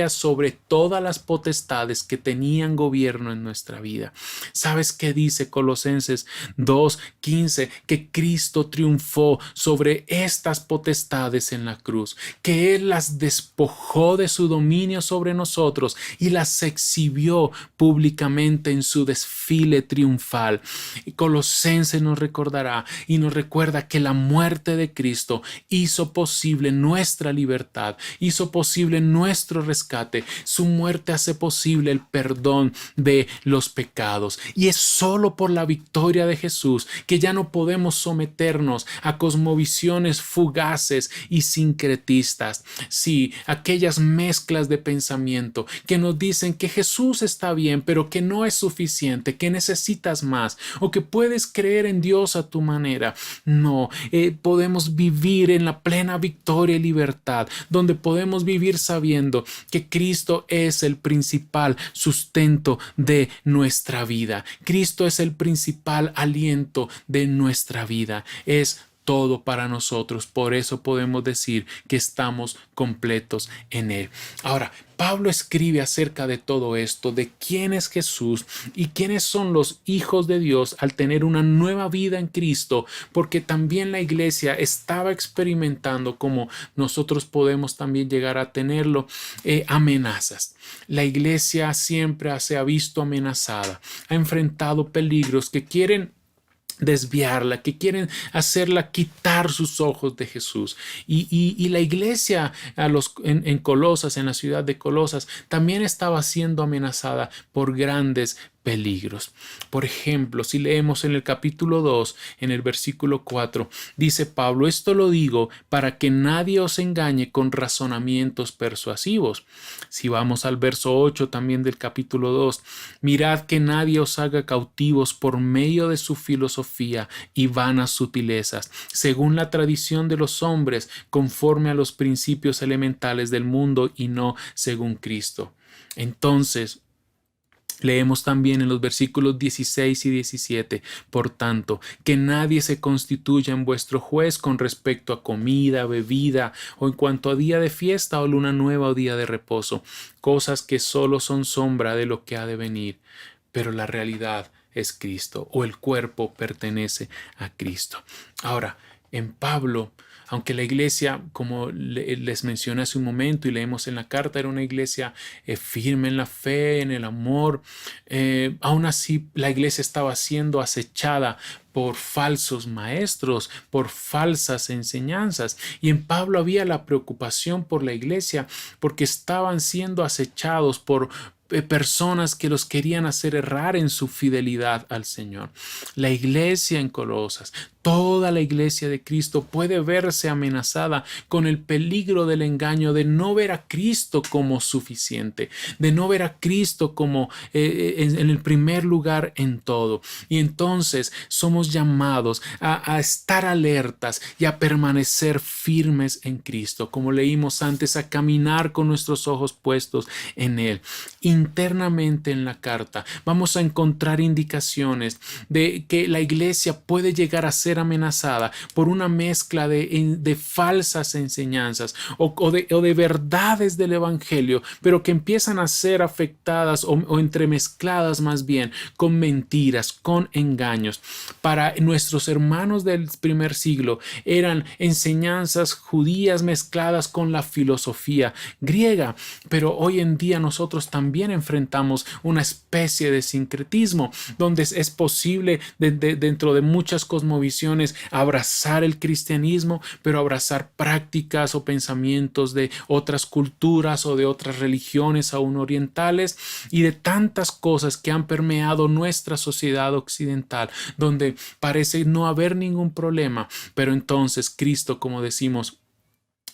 sobre todas las potestades que tenían gobierno en nuestra vida. ¿Sabes qué dice Colosenses 2:15? Que Cristo triunfó sobre estas potestades en la cruz, que Él las despojó de su dominio sobre nosotros y las exhibió públicamente en su desfile triunfal. Y Colosenses nos recordará y nos recuerda que la muerte de Cristo hizo posible nuestra libertad, hizo posible nuestro nuestro rescate. Su muerte hace posible el perdón de los pecados. Y es solo por la victoria de Jesús que ya no podemos someternos a cosmovisiones fugaces y sincretistas. Sí, aquellas mezclas de pensamiento que nos dicen que Jesús está bien, pero que no es suficiente, que necesitas más, o que puedes creer en Dios a tu manera. No, podemos vivir en la plena victoria y libertad, donde podemos vivir sabiendo que Cristo es el principal sustento de nuestra vida. Cristo es el principal aliento de nuestra vida. Es todo para nosotros. Por eso podemos decir que estamos completos en Él. Ahora, Pablo escribe acerca de todo esto, de quién es Jesús y quiénes son los hijos de Dios al tener una nueva vida en Cristo, porque también la iglesia estaba experimentando, como nosotros podemos también llegar a tenerlo, amenazas. La iglesia siempre se ha visto amenazada, ha enfrentado peligros que quieren desviarla, que quieren hacerla quitar sus ojos de Jesús. Y la iglesia en Colosas, en la ciudad de Colosas, también estaba siendo amenazada por grandes peligros. Por ejemplo, si leemos en el capítulo 2, en el versículo 4, dice Pablo: esto lo digo para que nadie os engañe con razonamientos persuasivos. Si vamos al verso 8 también del capítulo 2, mirad que nadie os haga cautivos por medio de su filosofía y vanas sutilezas, según la tradición de los hombres, conforme a los principios elementales del mundo y no según Cristo. Entonces, leemos también en los versículos 16 y 17, por tanto, que nadie se constituya en vuestro juez con respecto a comida, bebida, o en cuanto a día de fiesta o luna nueva o día de reposo, cosas que solo son sombra de lo que ha de venir, pero la realidad es Cristo, o el cuerpo pertenece a Cristo. Ahora, en Pablo, aunque la iglesia, como les mencioné hace un momento y leemos en la carta, era una iglesia firme en la fe, en el amor, aún así la iglesia estaba siendo acechada por falsos maestros, por falsas enseñanzas. Y en Pablo había la preocupación por la iglesia, porque estaban siendo acechados por personas que los querían hacer errar en su fidelidad al Señor. La iglesia en Colosas, toda la iglesia de Cristo puede verse amenazada con el peligro del engaño de no ver a Cristo como suficiente, de no ver a Cristo como en el primer lugar en todo. Y entonces somos llamados a estar alertas y a permanecer firmes en Cristo, como leímos antes, a caminar con nuestros ojos puestos en Él. Internamente en la carta vamos a encontrar indicaciones de que la iglesia puede llegar a ser amenazada por una mezcla de falsas enseñanzas o de verdades del evangelio, pero que empiezan a ser afectadas o entremezcladas más bien con mentiras, con engaños. Para nuestros hermanos del primer siglo eran enseñanzas judías mezcladas con la filosofía griega, pero hoy en día nosotros también enfrentamos una especie de sincretismo donde es posible dentro de muchas cosmovisiones abrazar el cristianismo, pero abrazar prácticas o pensamientos de otras culturas o de otras religiones aún orientales y de tantas cosas que han permeado nuestra sociedad occidental, donde parece no haber ningún problema, pero entonces Cristo, como decimos,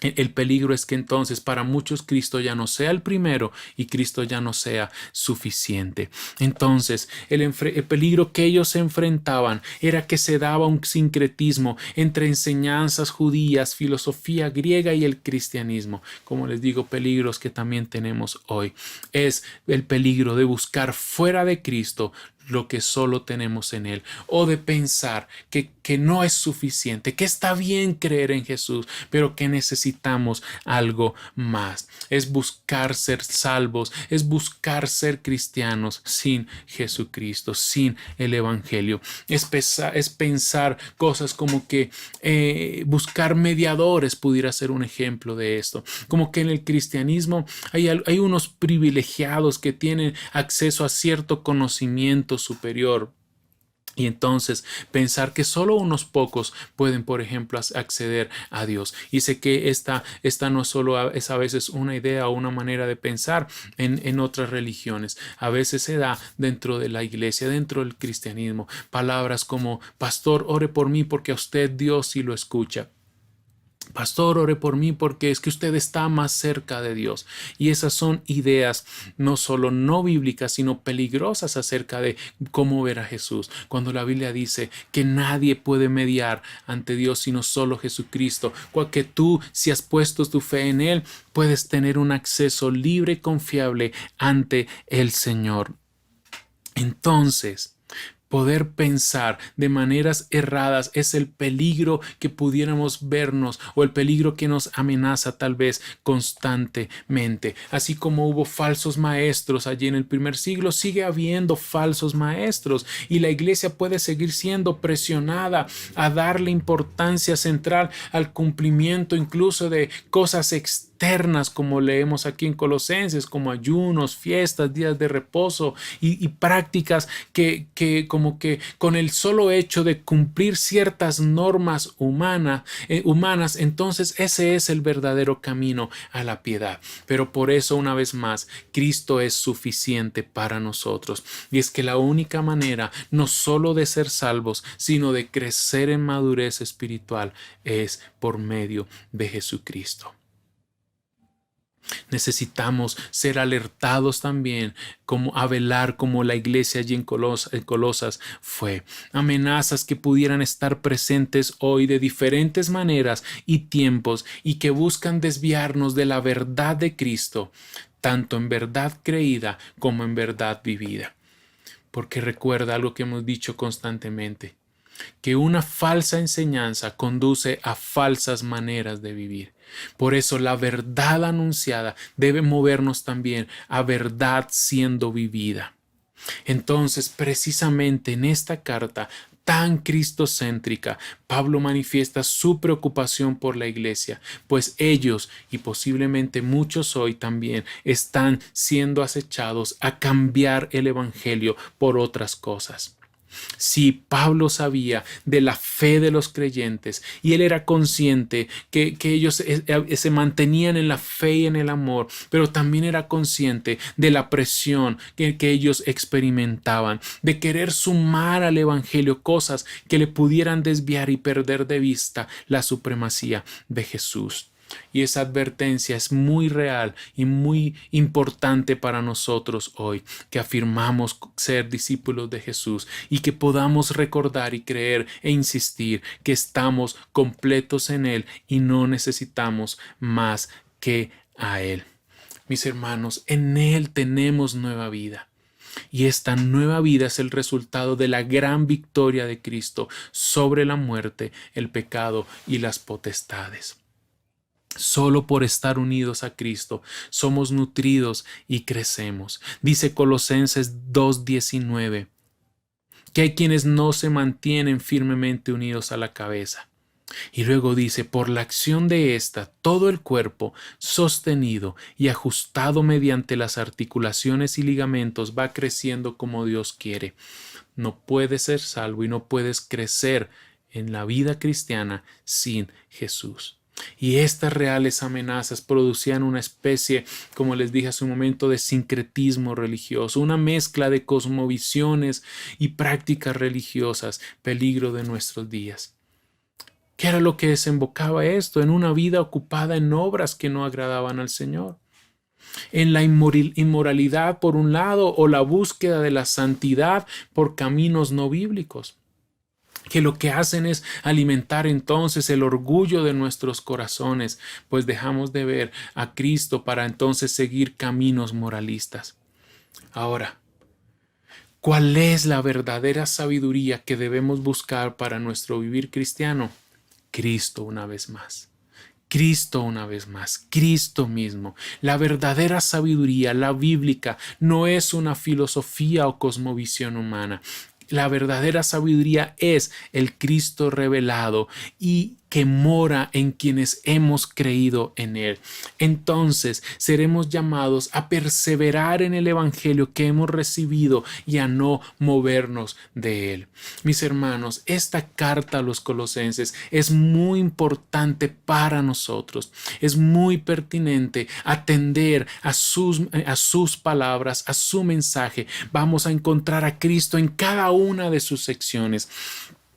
el peligro es que entonces para muchos Cristo ya no sea el primero y Cristo ya no sea suficiente. Entonces el peligro que ellos se enfrentaban era que se daba un sincretismo entre enseñanzas judías, filosofía griega y el cristianismo. Como les digo, peligros que también tenemos hoy. Es el peligro de buscar fuera de Cristo lo que solo tenemos en Él, o de pensar que no es suficiente, que está bien creer en Jesús, pero que necesitamos algo más. Es buscar ser salvos, es buscar ser cristianos sin Jesucristo, sin el Evangelio. Es pensar cosas como que buscar mediadores pudiera ser un ejemplo de esto, como que en el cristianismo hay unos privilegiados que tienen acceso a cierto conocimiento superior. Y entonces pensar que solo unos pocos pueden, por ejemplo, acceder a Dios. Y sé que esta no solo es a veces una idea o una manera de pensar en otras religiones. A veces se da dentro de la iglesia, dentro del cristianismo, palabras como: pastor, ore por mí porque a usted Dios sí lo escucha. Pastor, ore por mí porque es que usted está más cerca de Dios. Y esas son ideas no solo no bíblicas, sino peligrosas acerca de cómo ver a Jesús. Cuando la Biblia dice que nadie puede mediar ante Dios sino solo Jesucristo, que tú, si has puesto tu fe en Él, puedes tener un acceso libre y confiable ante el Señor. Entonces, poder pensar de maneras erradas es el peligro que pudiéramos vernos, o el peligro que nos amenaza tal vez constantemente. Así como hubo falsos maestros allí en el primer siglo, sigue habiendo falsos maestros, y la iglesia puede seguir siendo presionada a darle importancia central al cumplimiento incluso de cosas externas, como leemos aquí en Colosenses, como ayunos, fiestas, días de reposo y prácticas que como que con el solo hecho de cumplir ciertas normas humanas, entonces ese es el verdadero camino a la piedad. Pero por eso, una vez más, Cristo es suficiente para nosotros. Y es que la única manera no solo de ser salvos, sino de crecer en madurez espiritual, es por medio de Jesucristo. Necesitamos ser alertados también, como a velar, como la iglesia allí en Colosas fue. Amenazas que pudieran estar presentes hoy de diferentes maneras y tiempos, y que buscan desviarnos de la verdad de Cristo, tanto en verdad creída como en verdad vivida. Porque recuerda algo que hemos dicho constantemente: que una falsa enseñanza conduce a falsas maneras de vivir. Por eso la verdad anunciada debe movernos también a verdad siendo vivida. Entonces, precisamente en esta carta tan cristocéntrica, Pablo manifiesta su preocupación por la iglesia, pues ellos, y posiblemente muchos hoy también, están siendo acechados a cambiar el evangelio por otras cosas. Sí, Pablo sabía de la fe de los creyentes, y él era consciente que ellos se mantenían en la fe y en el amor, pero también era consciente de la presión que ellos experimentaban, de querer sumar al evangelio cosas que le pudieran desviar y perder de vista la supremacía de Jesús. Y esa advertencia es muy real y muy importante para nosotros hoy, que afirmamos ser discípulos de Jesús, y que podamos recordar y creer e insistir que estamos completos en Él y no necesitamos más que a Él. Mis hermanos, en Él tenemos nueva vida. Y esta nueva vida es el resultado de la gran victoria de Cristo sobre la muerte, el pecado y las potestades. Solo por estar unidos a Cristo somos nutridos y crecemos. Dice Colosenses 2:19 que hay quienes no se mantienen firmemente unidos a la cabeza. Y luego dice: por la acción de ésta, todo el cuerpo, sostenido y ajustado mediante las articulaciones y ligamentos, va creciendo como Dios quiere. No puedes ser salvo y no puedes crecer en la vida cristiana sin Jesús. Y estas reales amenazas producían una especie, como les dije hace un momento, de sincretismo religioso, una mezcla de cosmovisiones y prácticas religiosas, peligro de nuestros días. ¿Qué era lo que desembocaba esto? En una vida ocupada en obras que no agradaban al Señor. En la inmoralidad por un lado, o la búsqueda de la santidad por caminos no bíblicos, que lo que hacen es alimentar entonces el orgullo de nuestros corazones, pues dejamos de ver a Cristo para entonces seguir caminos moralistas. Ahora, ¿cuál es la verdadera sabiduría que debemos buscar para nuestro vivir cristiano? Cristo una vez más. Cristo una vez más, Cristo mismo. La verdadera sabiduría, la bíblica, no es una filosofía o cosmovisión humana. La verdadera sabiduría es el Cristo revelado, y que mora en quienes hemos creído en Él. Entonces seremos llamados a perseverar en el Evangelio que hemos recibido y a no movernos de Él. Mis hermanos, esta carta a los Colosenses es muy importante para nosotros. Es muy pertinente atender a sus palabras, a su mensaje. Vamos a encontrar a Cristo en cada una de sus secciones.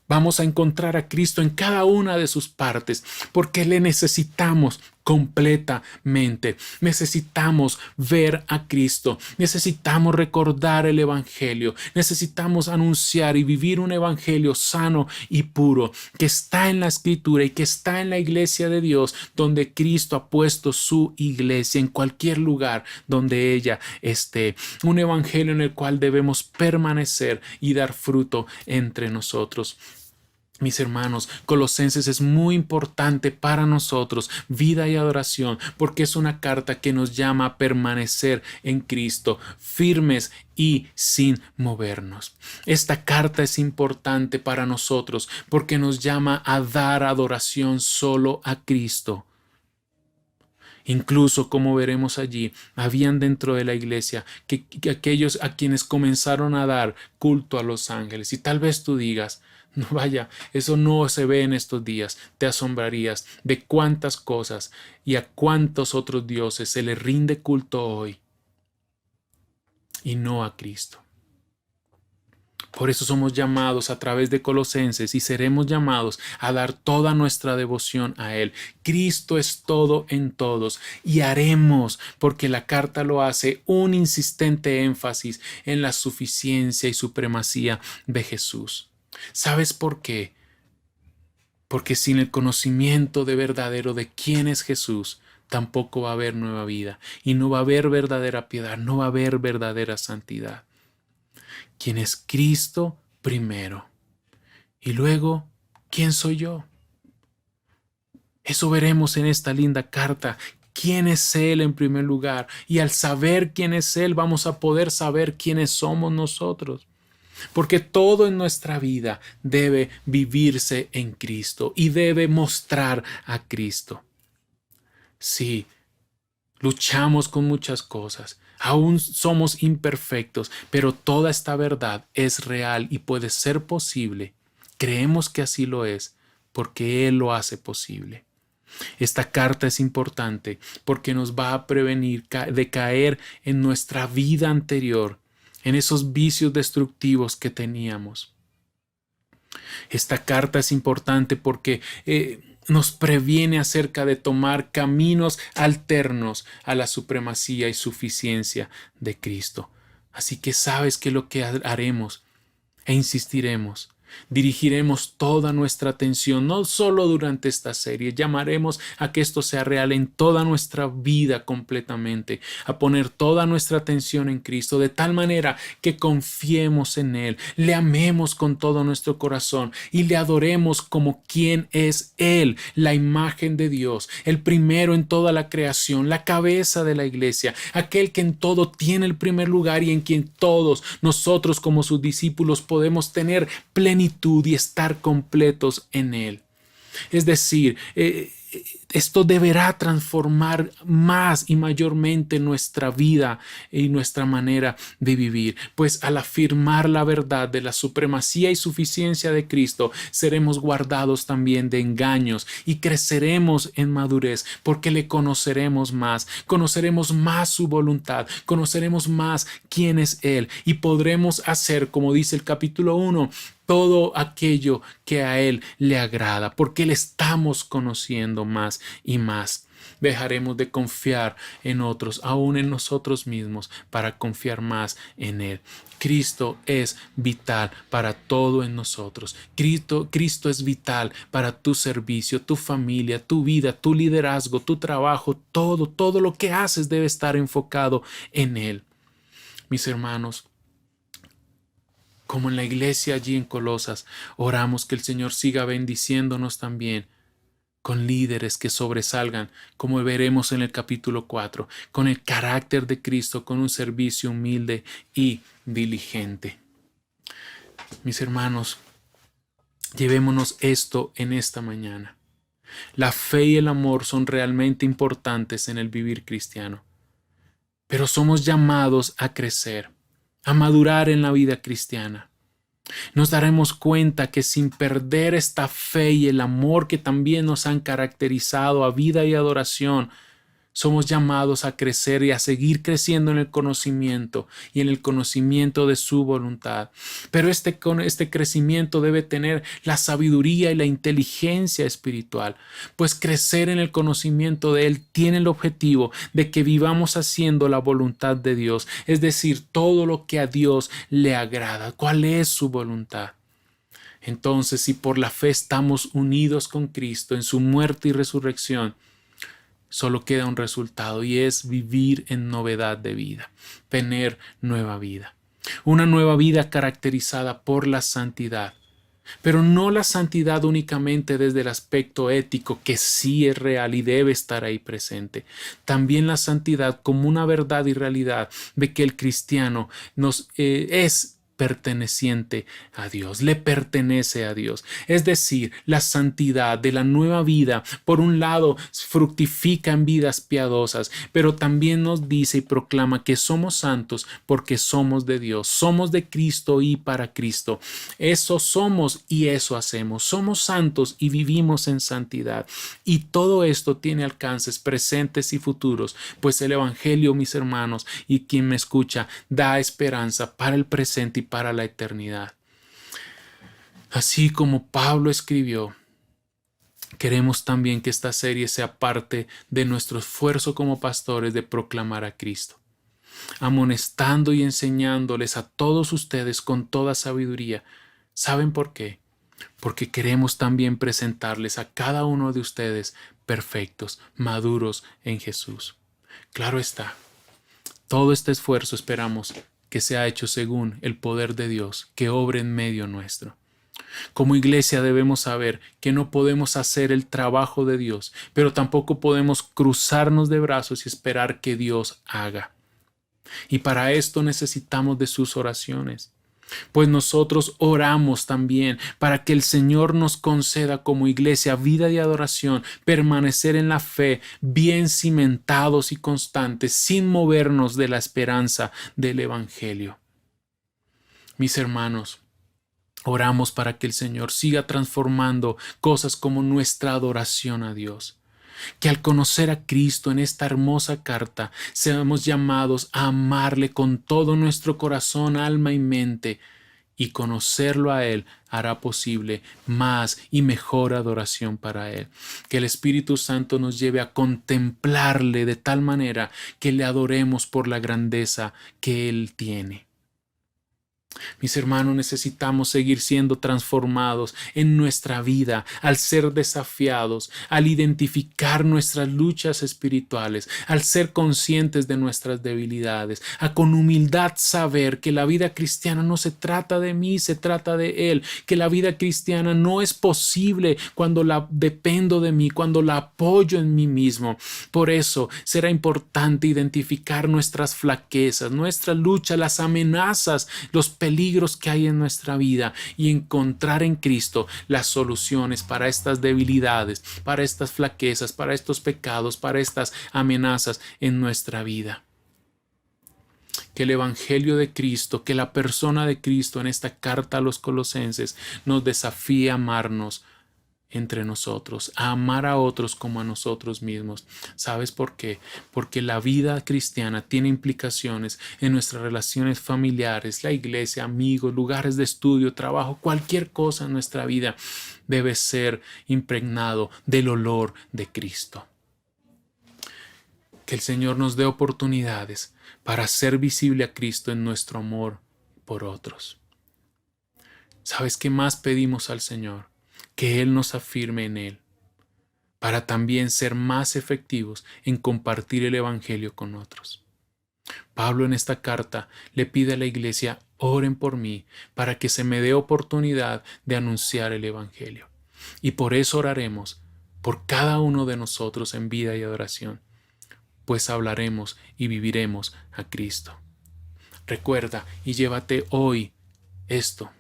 Vamos a encontrar a Cristo en cada una de sus partes, porque le necesitamos completamente. Necesitamos ver a Cristo, necesitamos recordar el Evangelio, necesitamos anunciar y vivir un Evangelio sano y puro, que está en la Escritura y que está en la iglesia de Dios, donde Cristo ha puesto su iglesia, en cualquier lugar donde ella esté. Un Evangelio en el cual debemos permanecer y dar fruto entre nosotros. Mis hermanos, Colosenses es muy importante para nosotros, vida y adoración, porque es una carta que nos llama a permanecer en Cristo, firmes y sin movernos. Esta carta es importante para nosotros porque nos llama a dar adoración solo a Cristo. Incluso, como veremos allí, habían dentro de la iglesia que aquellos a quienes comenzaron a dar culto a los ángeles. Y tal vez tú digas, no vaya, eso no se ve en estos días. Te asombrarías de cuántas cosas y a cuántos otros dioses se le rinde culto hoy y no a Cristo. Por eso somos llamados a través de Colosenses y seremos llamados a dar toda nuestra devoción a Él. Cristo es todo en todos y haremos, porque la carta lo hace, un insistente énfasis en la suficiencia y supremacía de Jesús. ¿Sabes por qué? Porque sin el conocimiento de verdadero de quién es Jesús, tampoco va a haber nueva vida y no va a haber verdadera piedad, no va a haber verdadera santidad. ¿Quién es Cristo primero? Y luego, ¿quién soy yo? Eso veremos en esta linda carta. ¿Quién es Él en primer lugar? Y al saber quién es Él, vamos a poder saber quiénes somos nosotros. Porque todo en nuestra vida debe vivirse en Cristo y debe mostrar a Cristo. Sí, luchamos con muchas cosas. Aún somos imperfectos, pero toda esta verdad es real y puede ser posible. Creemos que así lo es, porque Él lo hace posible. Esta carta es importante porque nos va a prevenir de caer en nuestra vida anterior, en esos vicios destructivos que teníamos. Esta carta es importante porque nos previene acerca de tomar caminos alternos a la supremacía y suficiencia de Cristo. Así que sabes que lo que haremos e insistiremos. Dirigiremos toda nuestra atención, no solo durante esta serie, llamaremos a que esto sea real en toda nuestra vida completamente, a poner toda nuestra atención en Cristo, de tal manera que confiemos en Él, le amemos con todo nuestro corazón y le adoremos como quien es Él, la imagen de Dios, el primero en toda la creación, la cabeza de la iglesia, aquel que en todo tiene el primer lugar y en quien todos nosotros como sus discípulos podemos tener plenitud y estar completos en Él. Es decir, esto deberá transformar más y mayormente nuestra vida y nuestra manera de vivir, pues al afirmar la verdad de la supremacía y suficiencia de Cristo, seremos guardados también de engaños y creceremos en madurez porque le conoceremos más su voluntad, conoceremos más quién es Él y podremos hacer, como dice el capítulo 1, todo aquello que a Él le agrada, porque le estamos conociendo más y más. Dejaremos de confiar en otros, aún en nosotros mismos, para confiar más en Él. Cristo es vital para todo en nosotros. Cristo es vital para tu servicio, tu familia, tu vida, tu liderazgo, tu trabajo, todo lo que haces debe estar enfocado en Él. Mis hermanos, como en la iglesia allí en Colosas, oramos que el Señor siga bendiciéndonos también con líderes que sobresalgan, como veremos en el capítulo 4, con el carácter de Cristo, con un servicio humilde y diligente. Mis hermanos, llevémonos esto en esta mañana. La fe y el amor son realmente importantes en el vivir cristiano, pero somos llamados a crecer, a madurar en la vida cristiana. Nos daremos cuenta que sin perder esta fe y el amor que también nos han caracterizado a vida y adoración, somos llamados a crecer y a seguir creciendo en el conocimiento y en el conocimiento de su voluntad. Pero este crecimiento debe tener la sabiduría y la inteligencia espiritual, pues crecer en el conocimiento de Él tiene el objetivo de que vivamos haciendo la voluntad de Dios, es decir, todo lo que a Dios le agrada. ¿Cuál es su voluntad? Entonces, si por la fe estamos unidos con Cristo en su muerte y resurrección, solo queda un resultado y es vivir en novedad de vida, tener nueva vida. Una nueva vida caracterizada por la santidad, pero no la santidad únicamente desde el aspecto ético, que sí es real y debe estar ahí presente. También la santidad como una verdad y realidad de que el cristiano es perteneciente a Dios, le pertenece a Dios. Es decir, la santidad de la nueva vida, por un lado, fructifica en vidas piadosas, pero también nos dice y proclama que somos santos porque somos de Dios, somos de Cristo y para Cristo. Eso somos y eso hacemos. Somos santos y vivimos en santidad. Y todo esto tiene alcances presentes y futuros, pues el Evangelio, mis hermanos, y quien me escucha, da esperanza para el presente y para la eternidad. Así como Pablo escribió, queremos también que esta serie sea parte de nuestro esfuerzo como pastores de proclamar a Cristo, amonestando y enseñándoles a todos ustedes con toda sabiduría. ¿Saben por qué? Porque queremos también presentarles a cada uno de ustedes perfectos, maduros en Jesús. Claro está, todo este esfuerzo esperamos que sea hecho según el poder de Dios que obre en medio nuestro. Como iglesia debemos saber que no podemos hacer el trabajo de Dios, pero tampoco podemos cruzarnos de brazos y esperar que Dios haga. Y para esto necesitamos de sus oraciones, pues nosotros oramos también para que el Señor nos conceda como iglesia vida y adoración, permanecer en la fe, bien cimentados y constantes, sin movernos de la esperanza del Evangelio. Mis hermanos, oramos para que el Señor siga transformando cosas como nuestra adoración a Dios. Que al conocer a Cristo en esta hermosa carta, seamos llamados a amarle con todo nuestro corazón, alma y mente, y conocerlo a Él hará posible más y mejor adoración para Él. Que el Espíritu Santo nos lleve a contemplarle de tal manera que le adoremos por la grandeza que Él tiene. Mis hermanos, necesitamos seguir siendo transformados en nuestra vida al ser desafiados, al identificar nuestras luchas espirituales, al ser conscientes de nuestras debilidades, a con humildad saber que la vida cristiana no se trata de mí, se trata de Él, que la vida cristiana no es posible cuando la dependo de mí, cuando la apoyo en mí mismo. Por eso será importante identificar nuestras flaquezas, nuestra lucha, las amenazas, los peligros que hay en nuestra vida y encontrar en Cristo las soluciones para estas debilidades, para estas flaquezas, para estos pecados, para estas amenazas en nuestra vida. Que el Evangelio de Cristo, que la persona de Cristo en esta carta a los Colosenses nos desafíe a amarnos entre nosotros, a amar a otros como a nosotros mismos. ¿Sabes por qué? Porque la vida cristiana tiene implicaciones en nuestras relaciones familiares, la iglesia, amigos, lugares de estudio, trabajo, cualquier cosa en nuestra vida debe ser impregnado del olor de Cristo. Que el Señor nos dé oportunidades para hacer visible a Cristo en nuestro amor por otros. ¿Sabes qué más pedimos al Señor? Que Él nos afirme en Él, para también ser más efectivos en compartir el Evangelio con otros. Pablo en esta carta le pide a la iglesia: oren por mí, para que se me dé oportunidad de anunciar el Evangelio. Y por eso oraremos por cada uno de nosotros en vida y adoración, pues hablaremos y viviremos a Cristo. Recuerda y llévate hoy esto: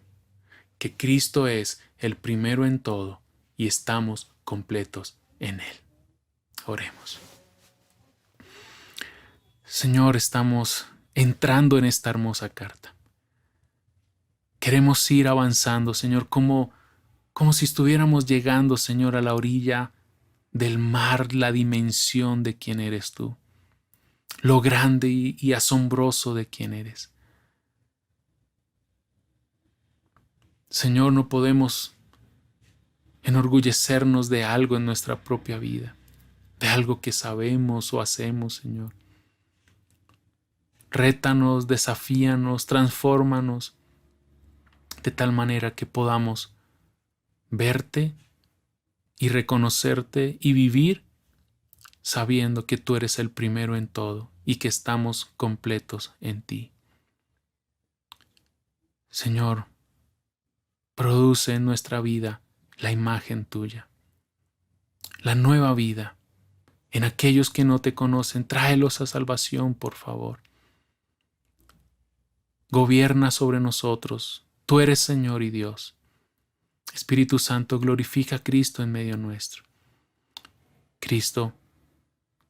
que Cristo es el primero en todo y estamos completos en Él. Oremos. Señor, estamos entrando en esta hermosa carta. Queremos ir avanzando, Señor, como si estuviéramos llegando, Señor, a la orilla del mar, la dimensión de quién eres tú, lo grande y asombroso de quién eres. Señor, no podemos enorgullecernos de algo en nuestra propia vida, de algo que sabemos o hacemos, Señor. Rétanos, desafíanos, transfórmanos, de tal manera que podamos verte y reconocerte y vivir sabiendo que tú eres el primero en todo y que estamos completos en ti. Señor, produce en nuestra vida la imagen tuya, la nueva vida. En aquellos que no te conocen, tráelos a salvación, por favor. Gobierna sobre nosotros. Tú eres Señor y Dios. Espíritu Santo, glorifica a Cristo en medio nuestro. Cristo,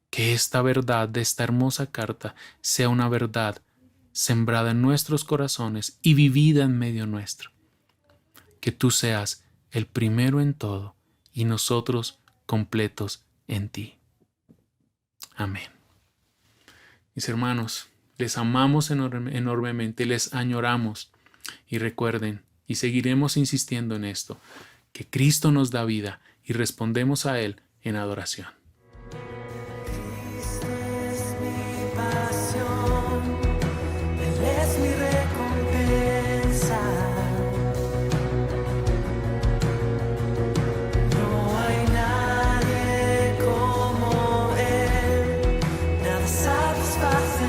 que esta verdad de esta hermosa carta sea una verdad sembrada en nuestros corazones y vivida en medio nuestro. Que tú seas el primero en todo y nosotros completos en ti. Amén. Mis hermanos, les amamos enormemente, les añoramos y recuerden, y seguiremos insistiendo en esto, que Cristo nos da vida y respondemos a Él en adoración. Cristo es mi pasión, Él es mi recompensa. No hay nadie como Él, nada satisface.